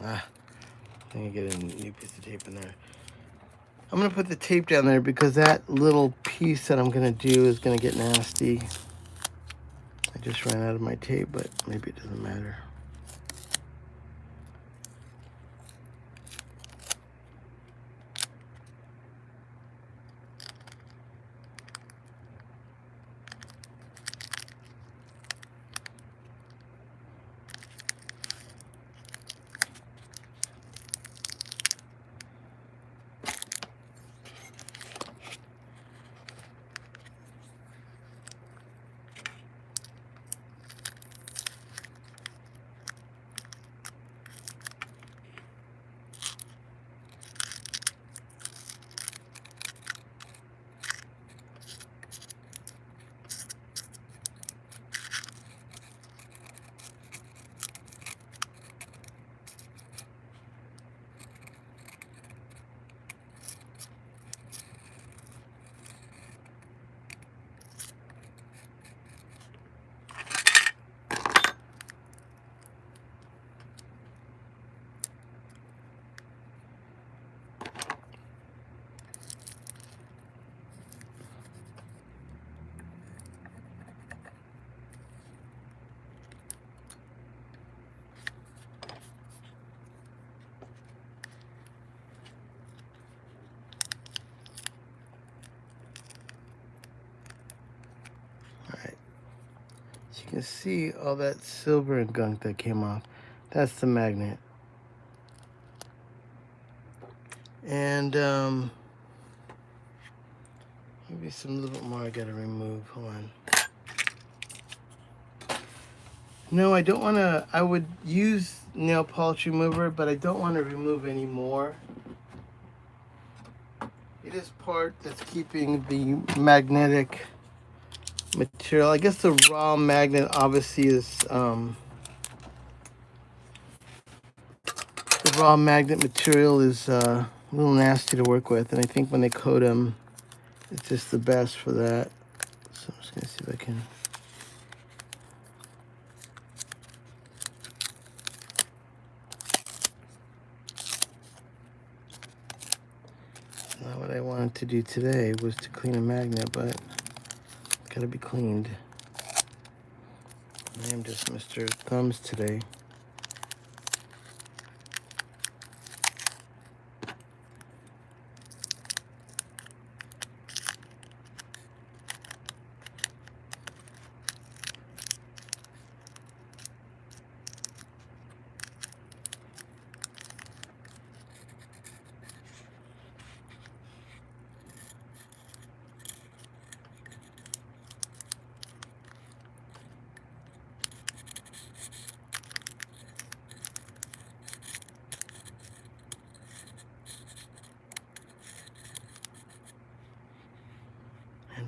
S1: I think I get a new piece of tape in there. I'm gonna put the tape down there because that little piece that I'm gonna do is gonna get nasty. I just ran out of my tape, but maybe it doesn't matter. You can see all that silver and gunk that came off. That's the magnet. And maybe some little more I gotta remove. Hold on. No, I don't want to. I would use nail polish remover, but I don't want to remove any more. It is part that's keeping the magnetic material. I guess the raw magnet obviously is the raw magnet material is a little nasty to work with, and I think when they coat them, it's just the best for that. So I'm just gonna see if I can. Not what I wanted to do today was to clean a magnet, but it's gotta be cleaned. I am just Mr. Thumbs today.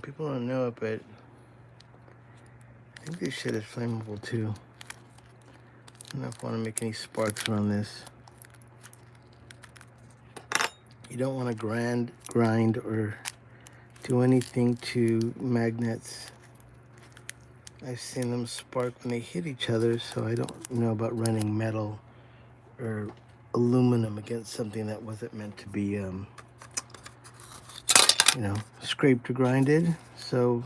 S1: people don't know it, but I think this shit is flammable too. I don't know if I want to make any sparks around this. You don't want to grind or do anything to magnets. I've seen them spark when they hit each other, so I don't know about running metal or aluminum against something that wasn't meant to be, you know, scraped or grinded. So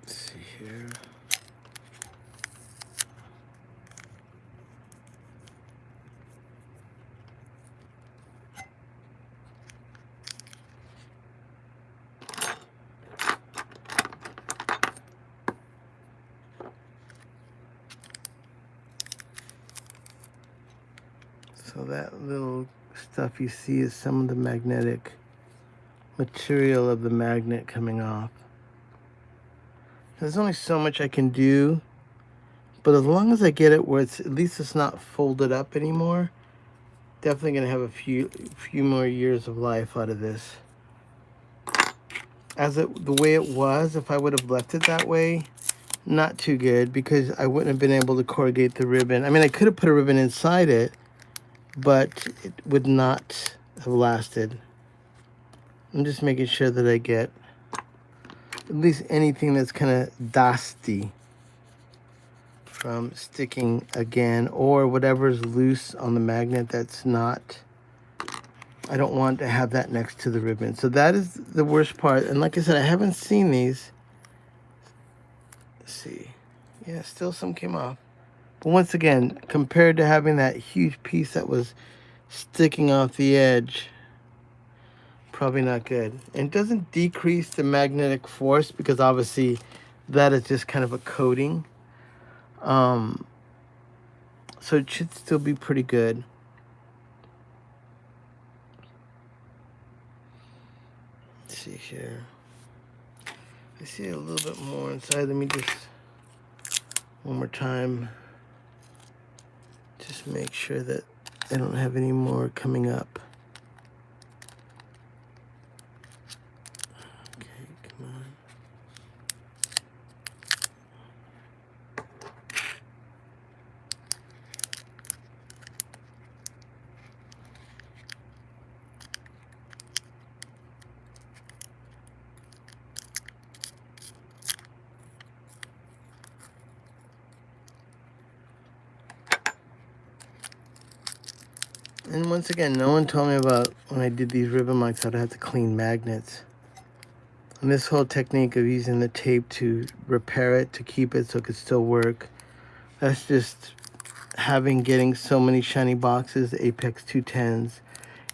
S1: let's see here. So that little stuff you see is some of the magnetic material of the magnet coming off. There's only so much I can do, but as long as I get it where at least it's not folded up anymore, definitely gonna have a few more years of life out of this. The way it was, if I would have left it that way, not too good, because I wouldn't have been able to corrugate the ribbon. I mean, I could have put a ribbon inside it, but it would not have lasted. I'm just making sure that I get at least anything that's kind of dusty from sticking again, or whatever's loose on the magnet that's not, I don't want to have that next to the ribbon. So that is the worst part. And like I said, I haven't seen these. Let's see. Yeah, still some came off. But once again, compared to having that huge piece that was sticking off the edge, probably not good. And it doesn't decrease the magnetic force, because obviously that is just kind of a coating. So it should still be pretty good. Let's see here. I see a little bit more inside. Let me just, one more time, just make sure that I don't have any more coming up. Okay, come on. And once again, no one told me about when I did these ribbon mics how to have to clean magnets. And this whole technique of using the tape to repair it, to keep it so it could still work, that's just getting so many shiny boxes, Apex 210s.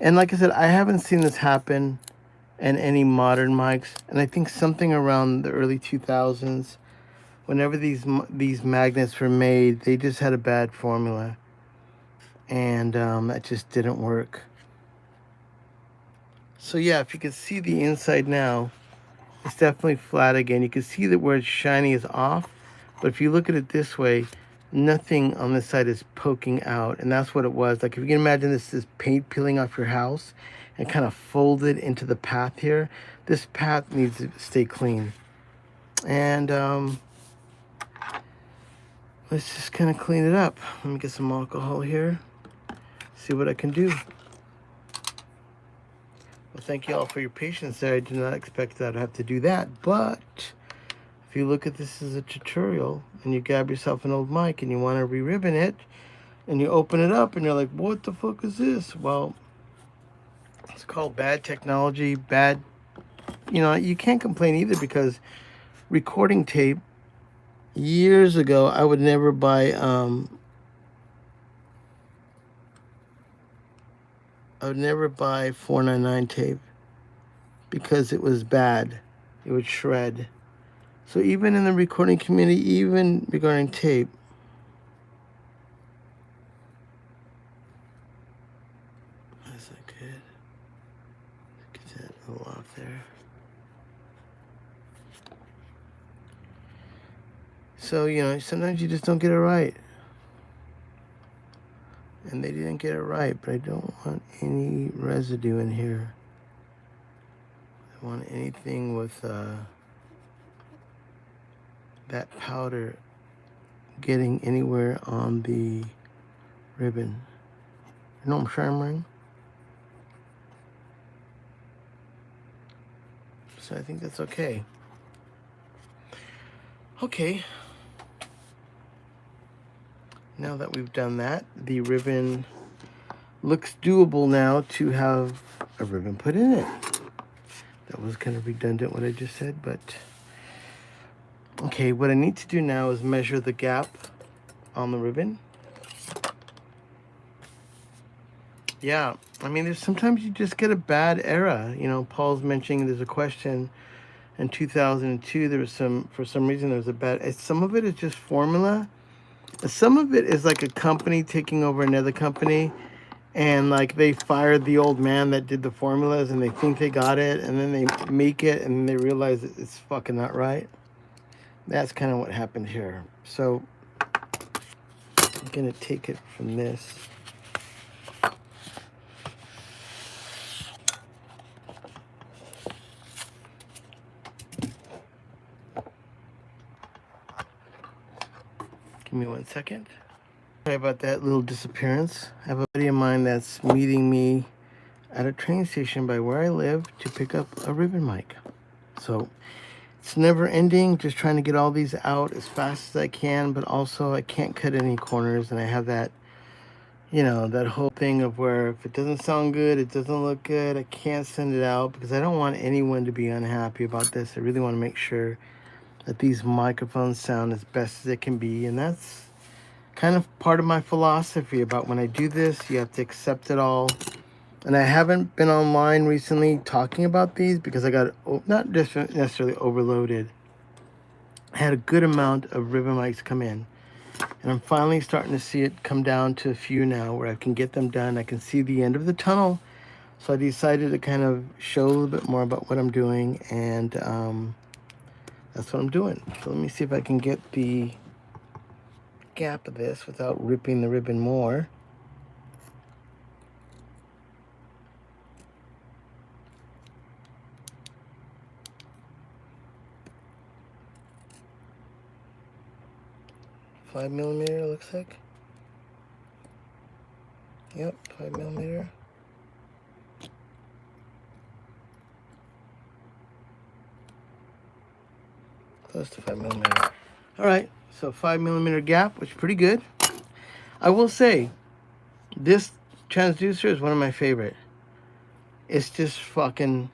S1: And like I said, I haven't seen this happen in any modern mics. And I think something around the early 2000s, whenever these magnets were made, they just had a bad formula. And that just didn't work. So yeah, if you can see the inside now, it's definitely flat again. You can see that where it's shiny is off, but if you look at it this way, nothing on this side is poking out, and that's what it was. Like, if you can imagine this is paint peeling off your house and kind of folded into the path here, this path needs to stay clean. And let's just kind of clean it up. Let me get some alcohol here, see what I can do. Well, thank you all for your patience there. I did not expect that I'd have to do that, but if you look at this as a tutorial and you grab yourself an old mic and you want to re-ribbon it and you open it up and you're like, what the fuck is this? Well, it's called bad technology, bad, you know, you can't complain either, because recording tape, years ago, I would never buy, I would never buy 499 tape because it was bad. It would shred. So even in the recording community, even regarding tape, is that good? Get that a little off there. So, you know, sometimes you just don't get it right. And they didn't get it right, but I don't want any residue in here. I don't want anything with that powder getting anywhere on the ribbon. You know what I'm shimmering? So I think that's okay. Okay. Now that we've done that, the ribbon looks doable now to have a ribbon put in it. That was kind of redundant what I just said, but okay, what I need to do now is measure the gap on the ribbon. Yeah, I mean, there's sometimes you just get a bad era. You know, Paul's mentioning there's a question in 2002. There was for some reason, there was a bad. Some of it is just formula. Some of it is like a company taking over another company, and like they fired the old man that did the formulas, and they think they got it, and then they make it, and then they realize it's fucking not right. That's kind of what happened here. So I'm gonna take it from this. Give me 1 second. Sorry about that little disappearance. I have a buddy of mine that's meeting me at a train station by where I live to pick up a ribbon mic. So it's never ending, just trying to get all these out as fast as I can, but also I can't cut any corners, and I have that, you know, that whole thing of where if it doesn't sound good, it doesn't look good, I can't send it out because I don't want anyone to be unhappy about this. I really want to make sure that these microphones sound as best as it can be, and that's kind of part of my philosophy about when I do this. You have to accept it all. And I haven't been online recently talking about these because I got not just necessarily overloaded. I had a good amount of ribbon mics come in, and I'm finally starting to see it come down to a few now where I can get them done. I can see the end of the tunnel. So I decided to kind of show a little bit more about what I'm doing, and that's what I'm doing. So let me see if I can get the gap of this without ripping the ribbon more. $5 millimeter looks like. Yep, 5 millimeter. Close to 5 millimeter. All right, so 5 millimeter gap, which is pretty good. I will say, this transducer is one of my favorite. It's just fucking,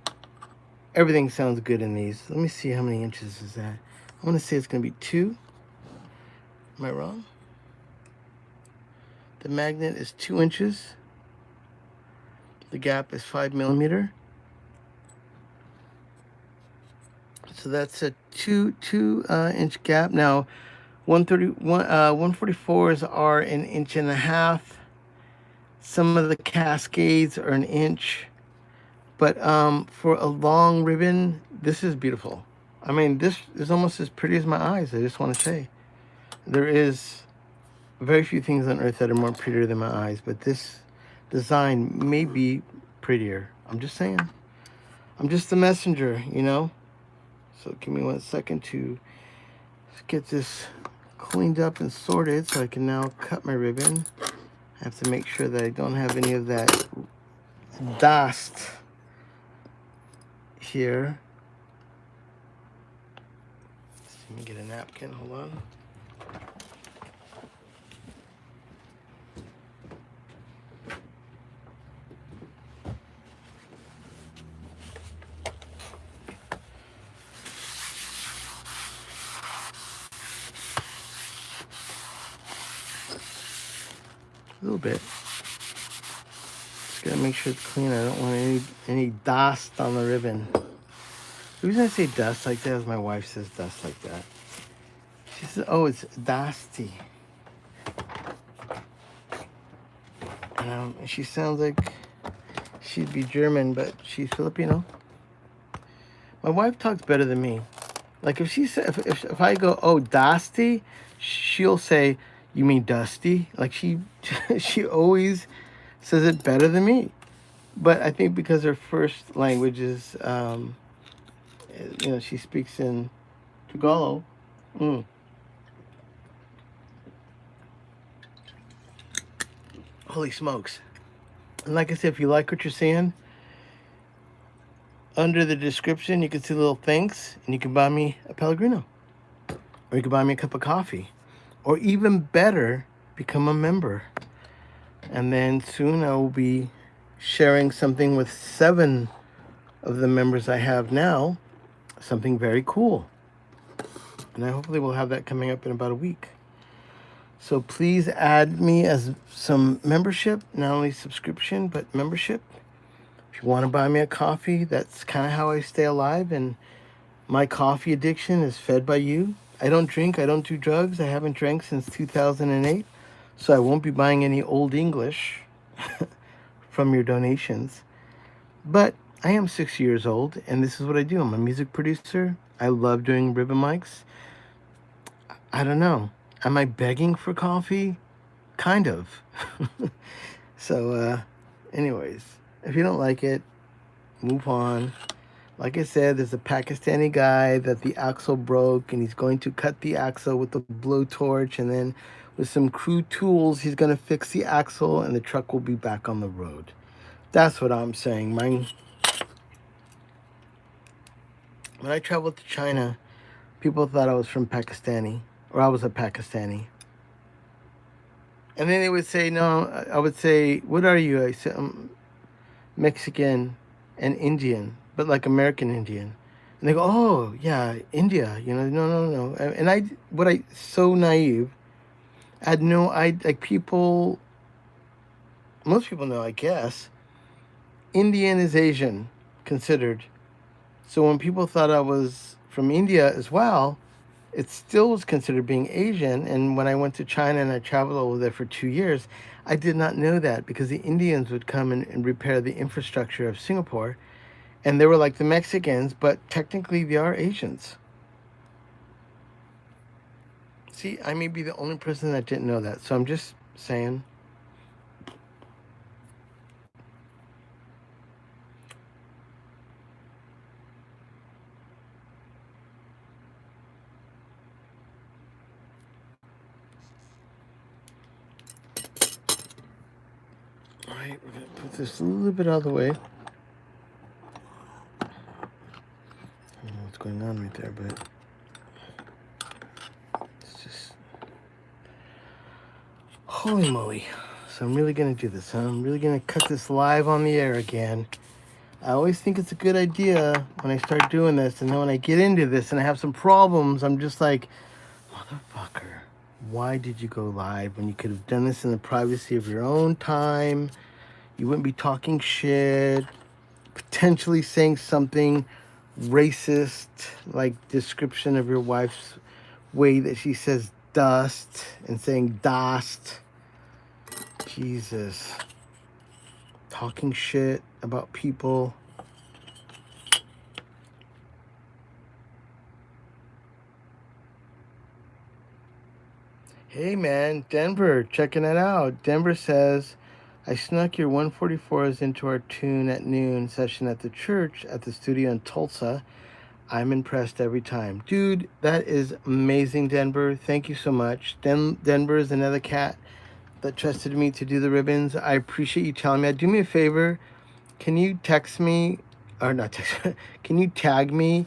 S1: everything sounds good in these. Let me see how many inches is that. I want to say it's going to be 2. Am I wrong? The magnet is 2 inches. The gap is 5 millimeter. So that's a 2 inch gap. Now, 144s are an inch and a half. Some of the cascades are an inch. But for a long ribbon, this is beautiful. I mean, this is almost as pretty as my eyes, I just want to say. There is very few things on earth that are more prettier than my eyes, but this design may be prettier. I'm just saying. I'm just the messenger, you know? So give me 1 second to get this cleaned up and sorted so I can now cut my ribbon. I have to make sure that I don't have any of that dust here. Let me get a napkin, hold on. A little bit. Just gotta make sure it's clean. I don't want any dust on the ribbon. The reason I say dust like that is my wife says dust like that. She says, oh, it's dusty. She sounds like she'd be German, but she's Filipino. My wife talks better than me. Like if she said, if I go, oh, dusty, she'll say, You mean Dusty? Like she she always says it better than me. But I think because her first language is, she speaks in Tagalog. Mm. Holy smokes. And like I said, if you like what you're seeing, under the description, you can see little thanks, and you can buy me a Pellegrino. Or you can buy me a cup of coffee. Or even better, become a member. And then soon I will be sharing something with 7 of the members I have now. Something very cool. And I hopefully will have that coming up in about a week. So please add me as some membership, not only subscription, but membership. If you want to buy me a coffee, that's kind of how I stay alive. And my coffee addiction is fed by you. I don't drink. I don't do drugs. I haven't drank since 2008. So I won't be buying any Old English from your donations. But I am 6 years old, and this is what I do. I'm a music producer. I love doing ribbon mics. I don't know. Am I begging for coffee? Kind of. So, anyways, if you don't like it, move on. Like I said, there's a Pakistani guy that the axle broke, and he's going to cut the axle with a blowtorch, and then with some crude tools, he's going to fix the axle, and the truck will be back on the road. That's what I'm saying, man. When I traveled to China, people thought I was from Pakistani, or I was a Pakistani. And then they would say, no, I would say, what are you? I said, I'm Mexican and Indian, but like American Indian. And they go, oh, yeah, India, no. And so naive, I had no idea, like people, most people know, I guess, Indian is Asian, considered. So when people thought I was from India as well, it still was considered being Asian. And when I went to China and I traveled over there for 2 years, I did not know that because the Indians would come and repair the infrastructure of Singapore. And they were like the Mexicans, but technically they are Asians. See, I may be the only person that didn't know that. So I'm just saying. All right, we're going to put this a little bit out of the way. I don't know what's going on right there, but it's just... Holy moly. So I'm really going to do this, huh? I'm really going to cut this live on the air again. I always think it's a good idea when I start doing this, and then when I get into this and I have some problems, I'm just like, motherfucker, why did you go live when you could have done this in the privacy of your own time? You wouldn't be talking shit, potentially saying something racist, like description of your wife's way that she says dust and saying dust. Jesus. Talking shit about people. Hey man, Denver, checking it out. Denver says, I snuck your 144s into our tune at noon session at the church at the studio in Tulsa. I'm impressed every time. Dude, that is amazing, Denver. Thank you so much. Denver is another cat that trusted me to do the ribbons. I appreciate you telling me. Do me a favor. Can you text me, or not text, can you tag me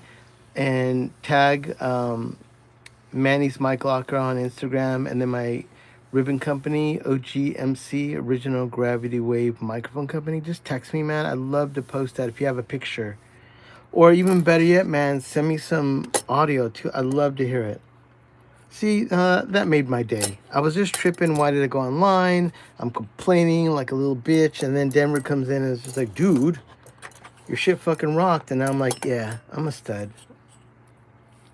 S1: and tag Manny's Mic Locker on Instagram, and then my ribbon company, OGMC, Original GravityWave Microphone Company? Just text me, man. I'd love to post that if you have a picture. Or even better yet, man, send me some audio too. I'd love to hear it. See, that made my day. I was just tripping. Why did I go online? I'm complaining like a little bitch. And then Denver comes in and is just like, dude, your shit fucking rocked. And now I'm like, yeah, I'm a stud.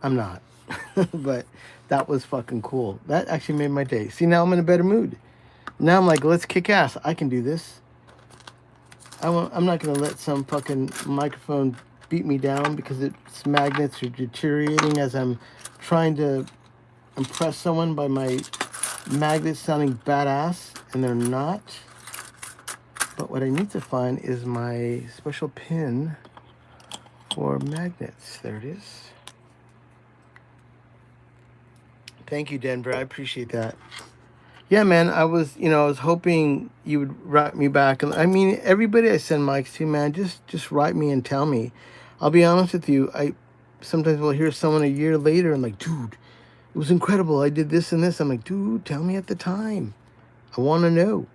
S1: I'm not. But that was fucking cool. That actually made my day. See, now I'm in a better mood. Now I'm like, let's kick ass. I can do this. I'm not going to let some fucking microphone beat me down because its magnets are deteriorating as I'm trying to impress someone by my magnets sounding badass, and they're not. But what I need to find is my special pin for magnets. There it is. Thank you, Denver. I appreciate that. Yeah, man, I was hoping you would write me back. And I mean, everybody I send mics to, man, just write me and tell me. I'll be honest with you. I sometimes will hear someone a year later and like, dude, it was incredible. I did this and this. I'm like, dude, tell me at the time. I want to know.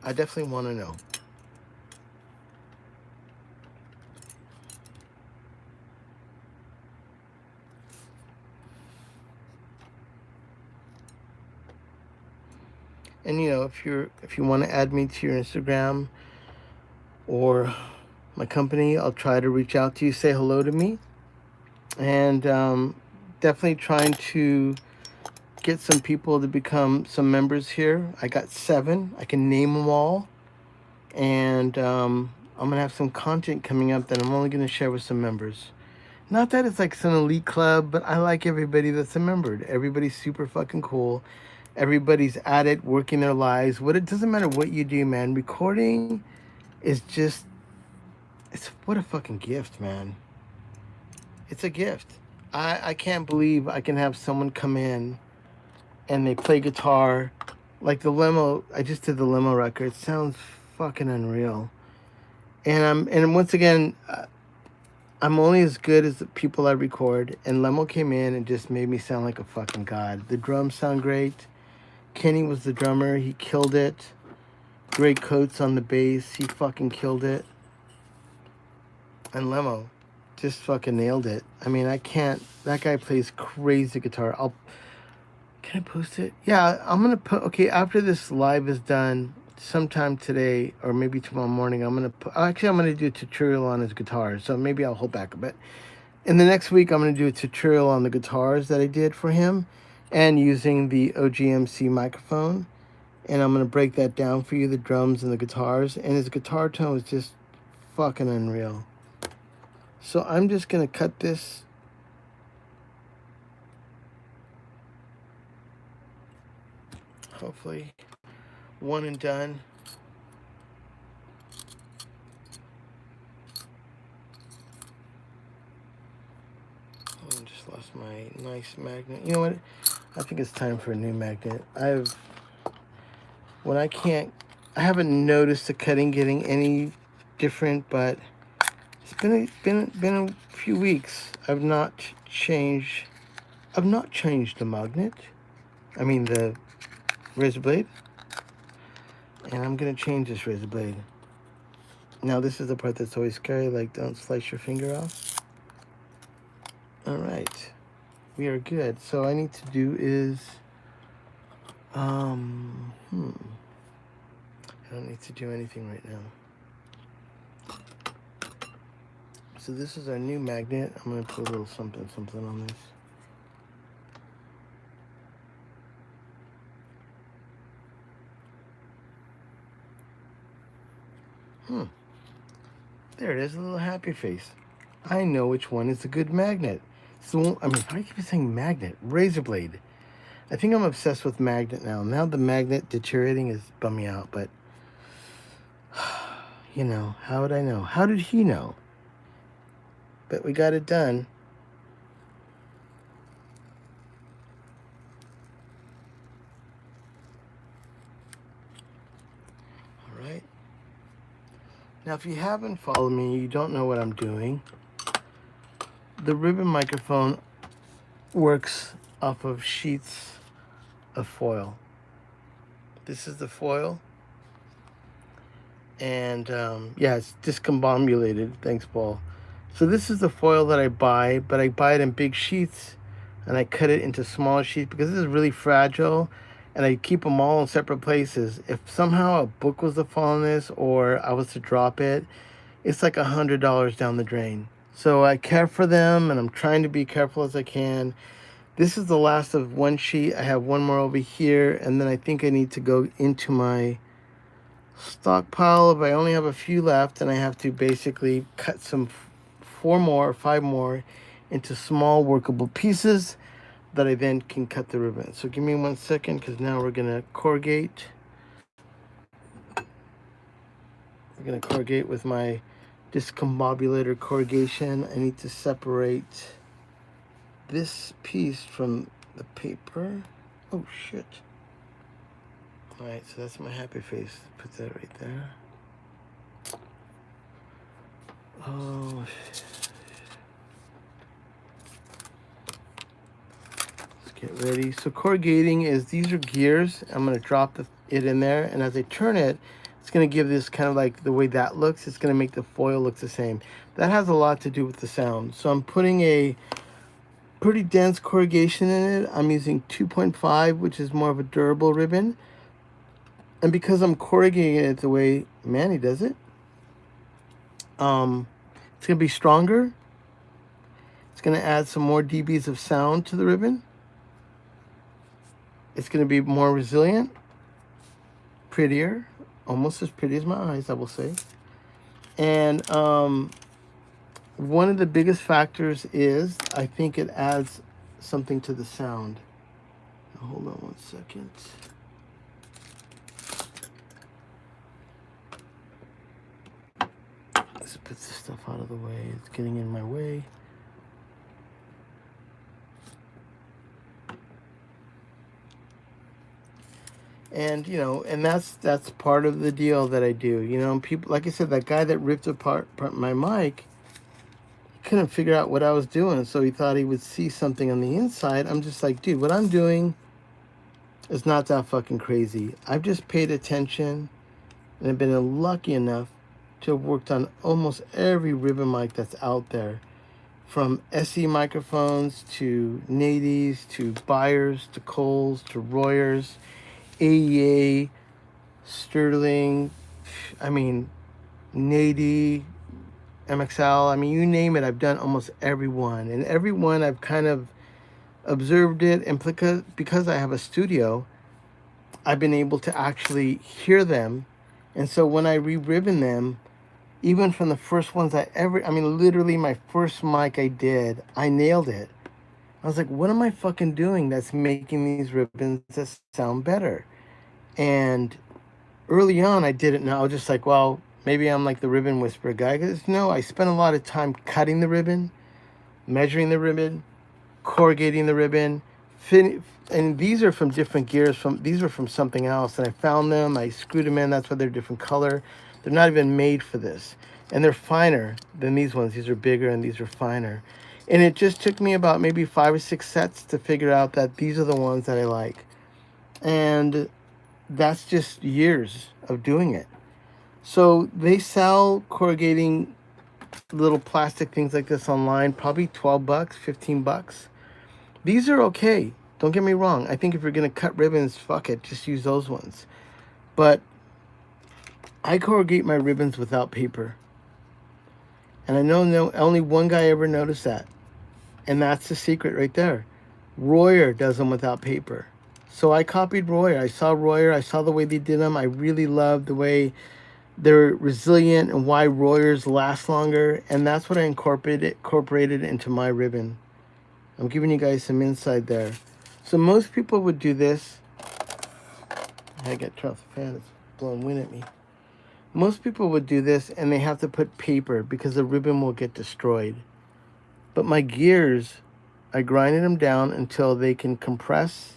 S1: I definitely want to know. And if you want to add me to your Instagram or my company, I'll try to reach out to you, say hello to me, and definitely trying to get some people to become some members here. I got 7. I can name them all, and I'm gonna have some content coming up that I'm only gonna share with some members. Not that it's like some elite club, but I like everybody that's a member. Everybody's super fucking cool. Everybody's at it, working their lives. It doesn't matter what you do, man. Recording is just, what a fucking gift, man. It's a gift. I can't believe I can have someone come in and they play guitar. Like the Lemo, I just did the Lemo record. It sounds fucking unreal. And once again, I'm only as good as the people I record. And Lemo came in and just made me sound like a fucking god. The drums sound great. Kenny was the drummer. He killed it. Greg Coates on the bass. He fucking killed it. And Lemo just fucking nailed it. I mean, that guy plays crazy guitar. Can I post it? Yeah, I'm going to put, okay, after this live is done, sometime today or maybe tomorrow morning, I'm going to do a tutorial on his guitar. So maybe I'll hold back a bit. In the next week, I'm going to do a tutorial on the guitars that I did for him and using the OGMC microphone. And I'm going to break that down for you, the drums and the guitars. And his guitar tone is just fucking unreal. So I'm just going to cut this. Hopefully, one and done. I just lost my nice magnet. You know what? I think it's time for a new magnet. I haven't noticed the cutting getting any different, but it's been a few weeks. I've not changed the magnet. I mean the razor blade. And I'm gonna change this razor blade. Now this is the part that's always scary, like don't slice your finger off. Alright. We are good. So all I need to do is I don't need to do anything right now. So this is our new magnet. I'm gonna put a little something on this. There it is, a little happy face. I know which one is a good magnet. So, I mean, why do I keep saying magnet? Razor blade. I think I'm obsessed with magnet now. Now the magnet deteriorating is bumming me out, but how would I know? How did he know? But we got it done. All right. Now, if you haven't followed me, you don't know what I'm doing. The ribbon microphone works off of sheets of foil. This is the foil. And yeah, it's discombobulated. Thanks, Paul. So this is the foil that I buy, but I buy it in big sheets and I cut it into smaller sheets because this is really fragile and I keep them all in separate places. If somehow a book was to fall on this or I was to drop it, it's like $100 down the drain. So I care for them and I'm trying to be careful as I can. This is the last of one sheet. I have one more over here, and then I think I need to go into my stockpile. If I only have a few left, and I have to basically cut some 4 more or 5 more into small workable pieces. that I then can cut the ribbon. So give me 1 second, because now we're gonna corrugate. We're gonna corrugate with my discombobulator corrugation. I need to separate this piece from the paper. Oh shit. Alright, so that's my happy face. Put that right there. Oh shit. Let's get ready. So corrugating is, these are gears. I'm gonna drop it in there, and as I turn it, it's gonna give this kind of like the way that looks. It's gonna make the foil look the same. That has a lot to do with the sound. So I'm putting a pretty dense corrugation in it. I'm using 2.5, which is more of a durable ribbon. And because I'm corrugating it the way Manny does it, it's going to be stronger. It's going to add some more dBs of sound to the ribbon. It's going to be more resilient, prettier, almost as pretty as my eyes, I will say. And one of the biggest factors is, I think it adds something to the sound. Now, hold on 1 second. Let's put this stuff out of the way. It's getting in my way. And, you know, and that's part of the deal that I do. You know, people, like I said, that guy that ripped apart my mic, he couldn't figure out what I was doing, so he thought he would see something on the inside. I'm just like, dude, what I'm doing is not that fucking crazy. I've just paid attention, and I've been lucky enough to have worked on almost every ribbon mic that's out there, from SE microphones to Nady's to Byers to Coles to Royers, AEA, Sterling, I mean, Nady, MXL, I mean, you name it, I've done almost every one. And every one I've kind of observed it, and because I have a studio, I've been able to actually hear them. And so when I re-ribbon them, even from the first ones I mean, literally my first mic I did, I nailed it. I was like, what am I fucking doing that's making these ribbons that sound better? And early on, I didn't know. I was just like, well, maybe I'm like the ribbon whisperer guy. Because no, I spent a lot of time cutting the ribbon, measuring the ribbon, corrugating the ribbon. And these are from different gears. These are from something else. And I found them. I screwed them in. That's why they're different color. They're not even made for this. And they're finer than these ones. These are bigger and these are finer. And it just took me about maybe 5 or 6 sets to figure out that these are the ones that I like. And that's just years of doing it. So they sell corrugating little plastic things like this online, probably 12 bucks, 15 bucks. These are okay. Don't get me wrong. I think if you're going to cut ribbons, fuck it, just use those ones. But I corrugate my ribbons without paper. And I know only one guy ever noticed that. And that's the secret right there. Royer does them without paper. So I copied Royer. I saw Royer. I saw the way they did them. I really love the way they're resilient and why Royers last longer. And that's what I incorporated into my ribbon. I'm giving you guys some insight there. So most people would do this. I got to turn off the fan. It's blowing wind at me. Most people would do this and they have to put paper because the ribbon will get destroyed. But my gears, I grinded them down until they can compress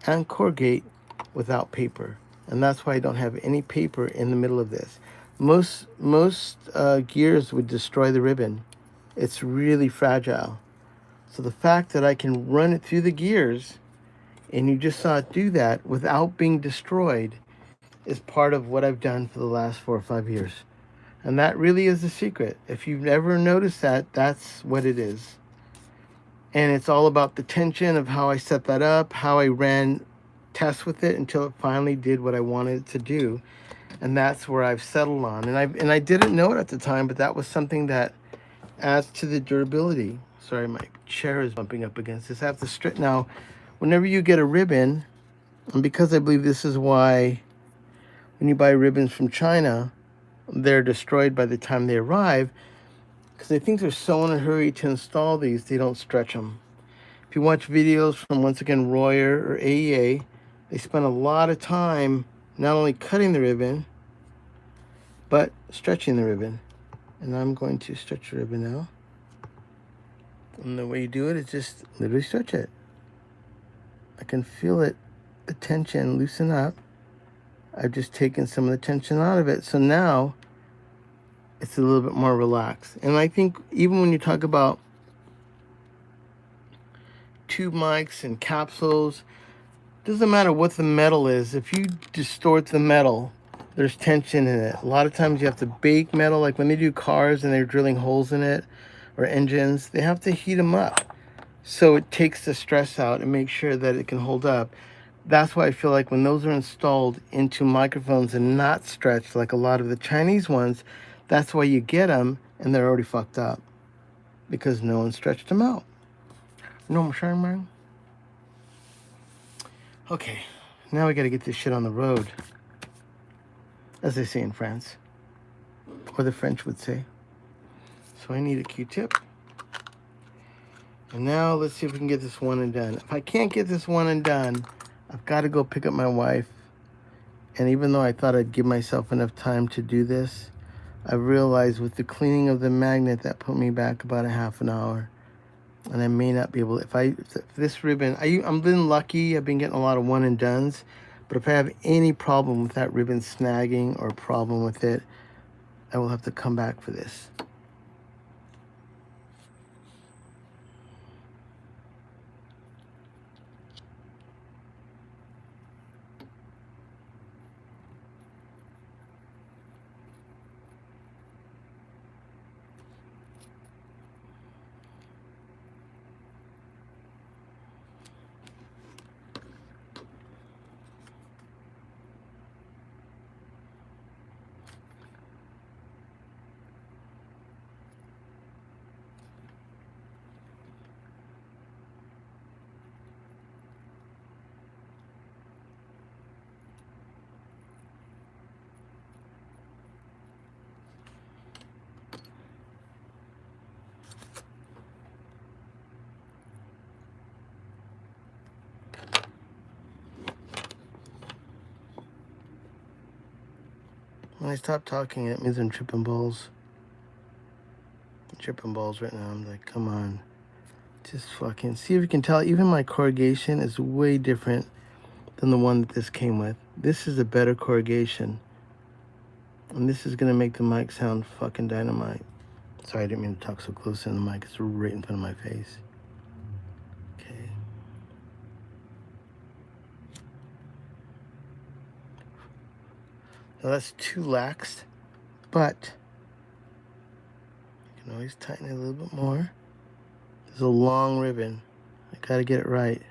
S1: and corrugate without paper. And that's why I don't have any paper in the middle of this. Most gears would destroy the ribbon. It's really fragile. So the fact that I can run it through the gears, and you just saw it do that without being destroyed, is part of what I've done for the last 4 or 5 years. And that really is the secret. If you've never noticed that, that's what it is. And it's all about the tension of how I set that up, how I ran tests with it until it finally did what I wanted it to do. And that's where I've settled on. And I didn't know it at the time, but that was something that adds to the durability. Sorry, my chair is bumping up against this. I have to straighten. Now, whenever you get a ribbon, and because I believe this is why when you buy ribbons from China, they're destroyed by the time they arrive, because I think they're so in a hurry to install these, they don't stretch them. If you watch videos from, once again, Royer or AEA, they spend a lot of time not only cutting the ribbon, but stretching the ribbon. And I'm going to stretch the ribbon now. And the way you do it is just literally stretch it. I can feel it, the tension loosen up. I've just taken some of the tension out of it. So now it's a little bit more relaxed. And I think even when you talk about tube mics and capsules, doesn't matter what the metal is. If you distort the metal, there's tension in it. A lot of times you have to bake metal, like when they do cars and they're drilling holes in it, or engines, they have to heat them up. So it takes the stress out and makes sure that it can hold up. That's why I feel like when those are installed into microphones and not stretched like a lot of the Chinese ones, that's why you get them and they're already fucked up because no one stretched them out. You know what I'm sharing, man? Okay, now we gotta get this shit on the road, as they say in France, or the French would say. So I need a Q-tip. And now let's see if we can get this one and done. If I can't get this one and done, I've got to go pick up my wife. And even though I thought I'd give myself enough time to do this, I realized with the cleaning of the magnet, that put me back about a half an hour. And I may not be able to, if this ribbon, I'm been lucky, I've been getting a lot of one and dones, but if I have any problem with that ribbon snagging or a problem with it, I will have to come back for this. When I stop talking, it means I'm tripping balls. I'm tripping balls right now. I'm like, come on. Just fucking see if you can tell. Even my corrugation is way different than the one that this came with. This is a better corrugation. And this is going to make the mic sound fucking dynamite. Sorry, I didn't mean to talk so close in the mic. It's right in front of my face. Okay. Now that's too laxed, but you can always tighten it a little bit more. There's a long ribbon. I gotta get it right.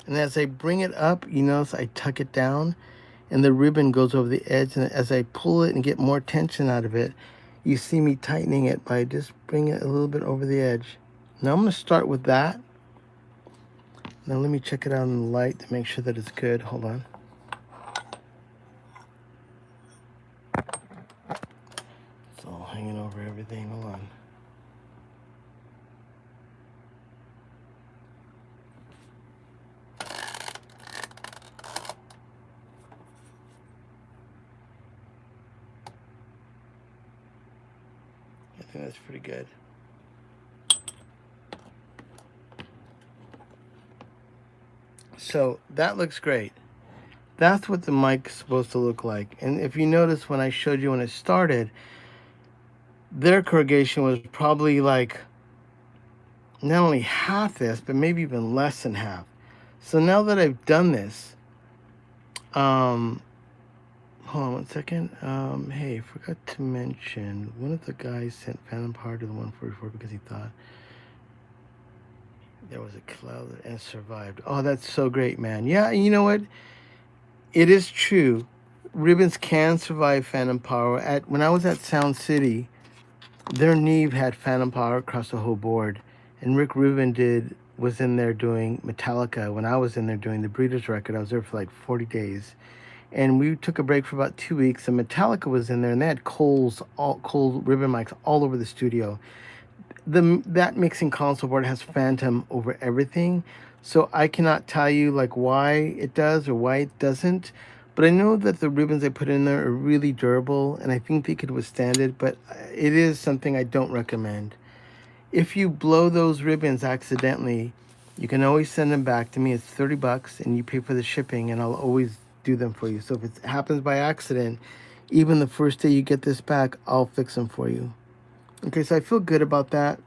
S1: And as I bring it up, you notice I tuck it down and the ribbon goes over the edge. And as I pull it and get more tension out of it, you see me tightening it by just bringing it a little bit over the edge. Now I'm gonna start with that. Now let me check it out in the light to make sure that it's good. Hold on. It's all hanging over everything. Hold on. I think that's pretty good. So that looks great. That's what the mic's supposed to look like. And if you notice when I showed you when it started, their corrugation was probably like not only half this, but maybe even less than half. So now that I've done this, hold on one second. Hey, forgot to mention, one of the guys sent Phantom Power to the 144 because he thought there was a cloud and survived. Oh, that's so great, man. Yeah, you know what? It is true. Ribbons can survive Phantom Power. When I was at Sound City, their Neve had Phantom Power across the whole board. And Rick Rubin was in there doing Metallica. When I was in there doing the Breeders record, I was there for like 40 days. and we took a break for about 2 weeks, and Metallica was in there, and they had cold ribbon mics all over the studio. That mixing console board has phantom over everything, so I cannot tell you like why it does or why it doesn't, but I know that the ribbons they put in there are really durable, and I think they could withstand it, but it is something I don't recommend. If you blow those ribbons accidentally, you can always send them back to me. It's $30 and you pay for the shipping, and I'll always do them for you. So if it happens by accident, even the first day you get this back, I'll fix them for you. Okay, so I feel good about that.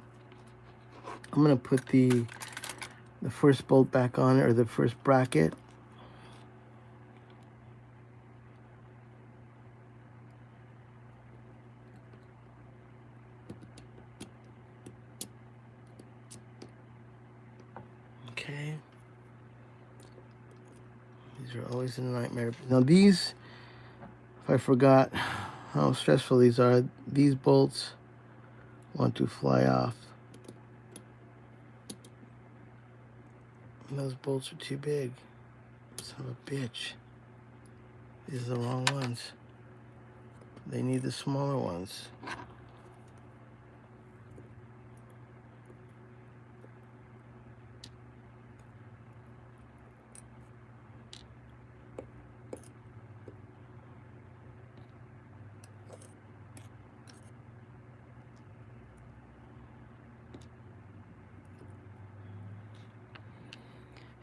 S1: I'm gonna put the first bolt back on, or the first bracket. Okay. These are always a nightmare. Now these, if I forgot how stressful these are, these bolts want to fly off. And those bolts are too big. Son of a bitch. These are the wrong ones. They need the smaller ones.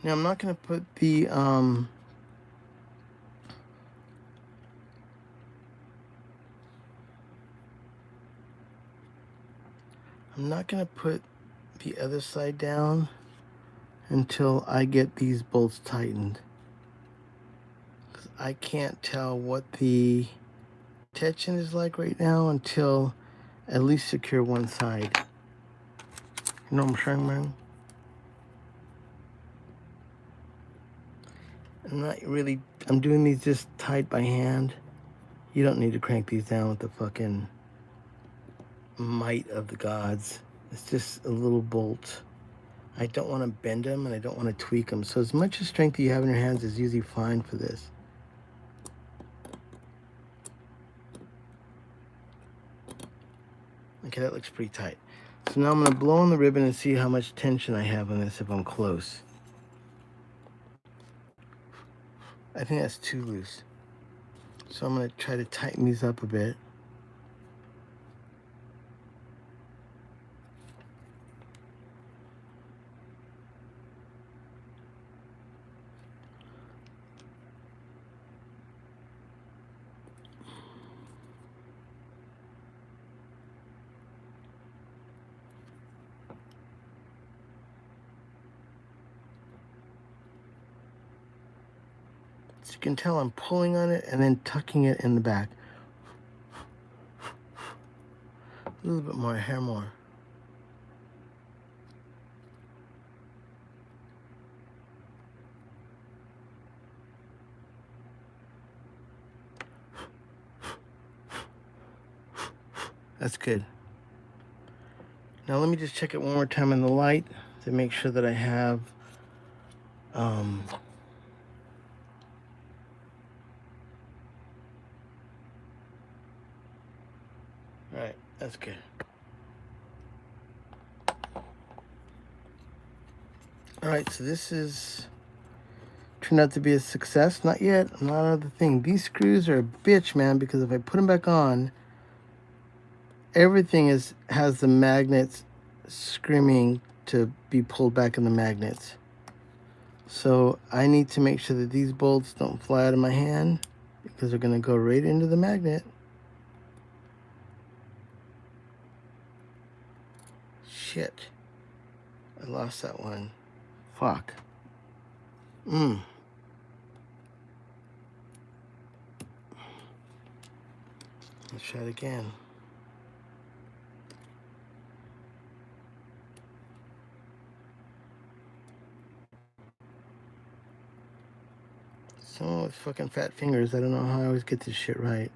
S1: Now I'm not going to put the I'm not going to put the other side down until I get these bolts tightened. 'Cause I can't tell what the tension is like right now until at least secure one side. You know what I'm trying, man? I'm doing these just tight by hand. You don't need to crank these down with the fucking might of the gods. It's just a little bolt. I don't want to bend them, and I don't want to tweak them. So as much as strength you have in your hands is usually fine for this. Okay, that looks pretty tight. So now I'm going to blow on the ribbon and see how much tension I have on this if I'm close. I think that's too loose. So I'm going to try to tighten these up a bit. So you can tell I'm pulling on it and then tucking it in the back. A little bit more, a hair more. That's good. Now let me just check it one more time in the light to make sure that I have all right, that's good. All right, so this is turned out to be a success. Not yet. I'm not out of the thing. These screws are a bitch, man, because if I put them back on, everything has the magnets screaming to be pulled back in the magnets. So I need to make sure that these bolts don't fly out of my hand, because they're going to go right into the magnet. Shit. I lost that one. Fuck. Let's try it again. Someone with fucking fat fingers. I don't know how I always get this shit right.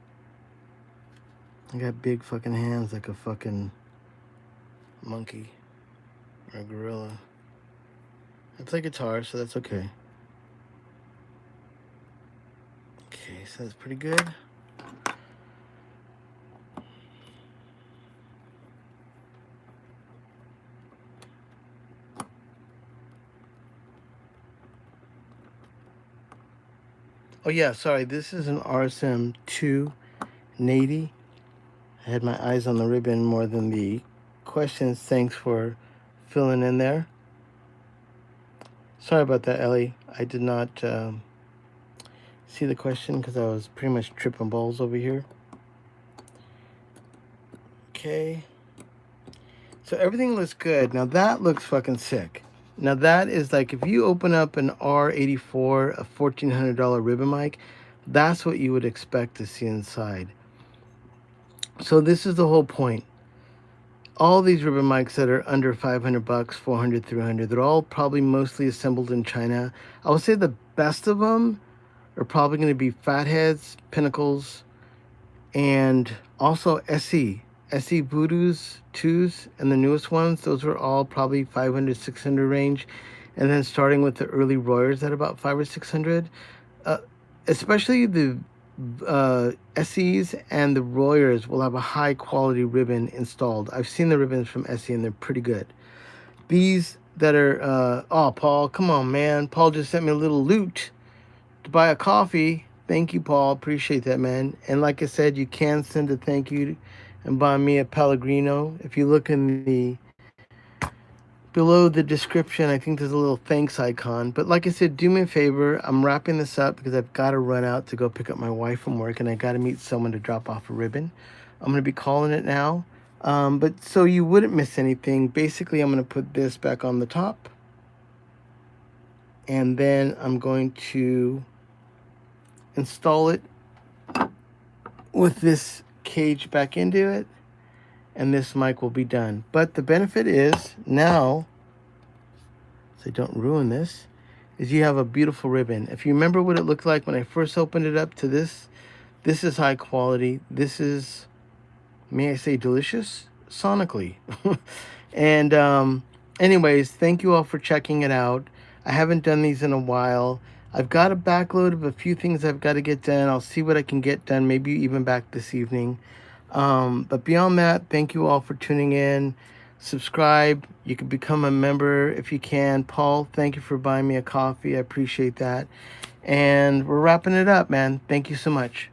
S1: I got big fucking hands like a fucking monkey or a gorilla. I play guitar, so that's okay. Okay, so that's pretty good. Oh yeah, sorry, this is an RSM2 Nady. I had my eyes on the ribbon more than the questions. Thanks for filling in there. Sorry about that, Ellie. I did not see the question because I was pretty much tripping balls over here. Okay. So everything looks good. Now that looks fucking sick. Now that is like if you open up an R84, a $1,400 ribbon mic, that's what you would expect to see inside. So this is the whole point. All these ribbon mics that are under 500 bucks, 400, 300, they're all probably mostly assembled in China. I would say the best of them are probably going to be Fatheads, Pinnacles, and also SE Voodoos 2s, and the newest ones. Those were all probably 500, 600 range. And then starting with the early Royers at about 500 or 600. Especially the SEs and the Royers will have a high quality ribbon installed. I've seen the ribbons from SE and they're pretty good. These that are, oh, Paul, come on, man. Paul just sent me a little loot to buy a coffee. Thank you, Paul. Appreciate that, man. And like I said, you can send a thank you and buy me a Pellegrino. If you look in the below the description, I think there's a little thanks icon. But like I said, do me a favor. I'm wrapping this up because I've got to run out to go pick up my wife from work, and I got to meet someone to drop off a ribbon. I'm going to be calling it now. But so you wouldn't miss anything, basically I'm going to put this back on the top. And then I'm going to install it with this cage back into it, and this mic will be done. But the benefit is now, so don't ruin this, is you have a beautiful ribbon. If you remember what it looked like when I first opened it up to this is high quality. This is, may I say, delicious sonically. And anyways, thank you all for checking it out. I haven't done these in a while. I've got a backload of a few things I've got to get done. I'll see what I can get done, maybe even back this evening. But beyond that, thank you all for tuning in. Subscribe. You can become a member if you can. Paul, thank you for buying me a coffee. I appreciate that. And we're wrapping it up, man. Thank you so much.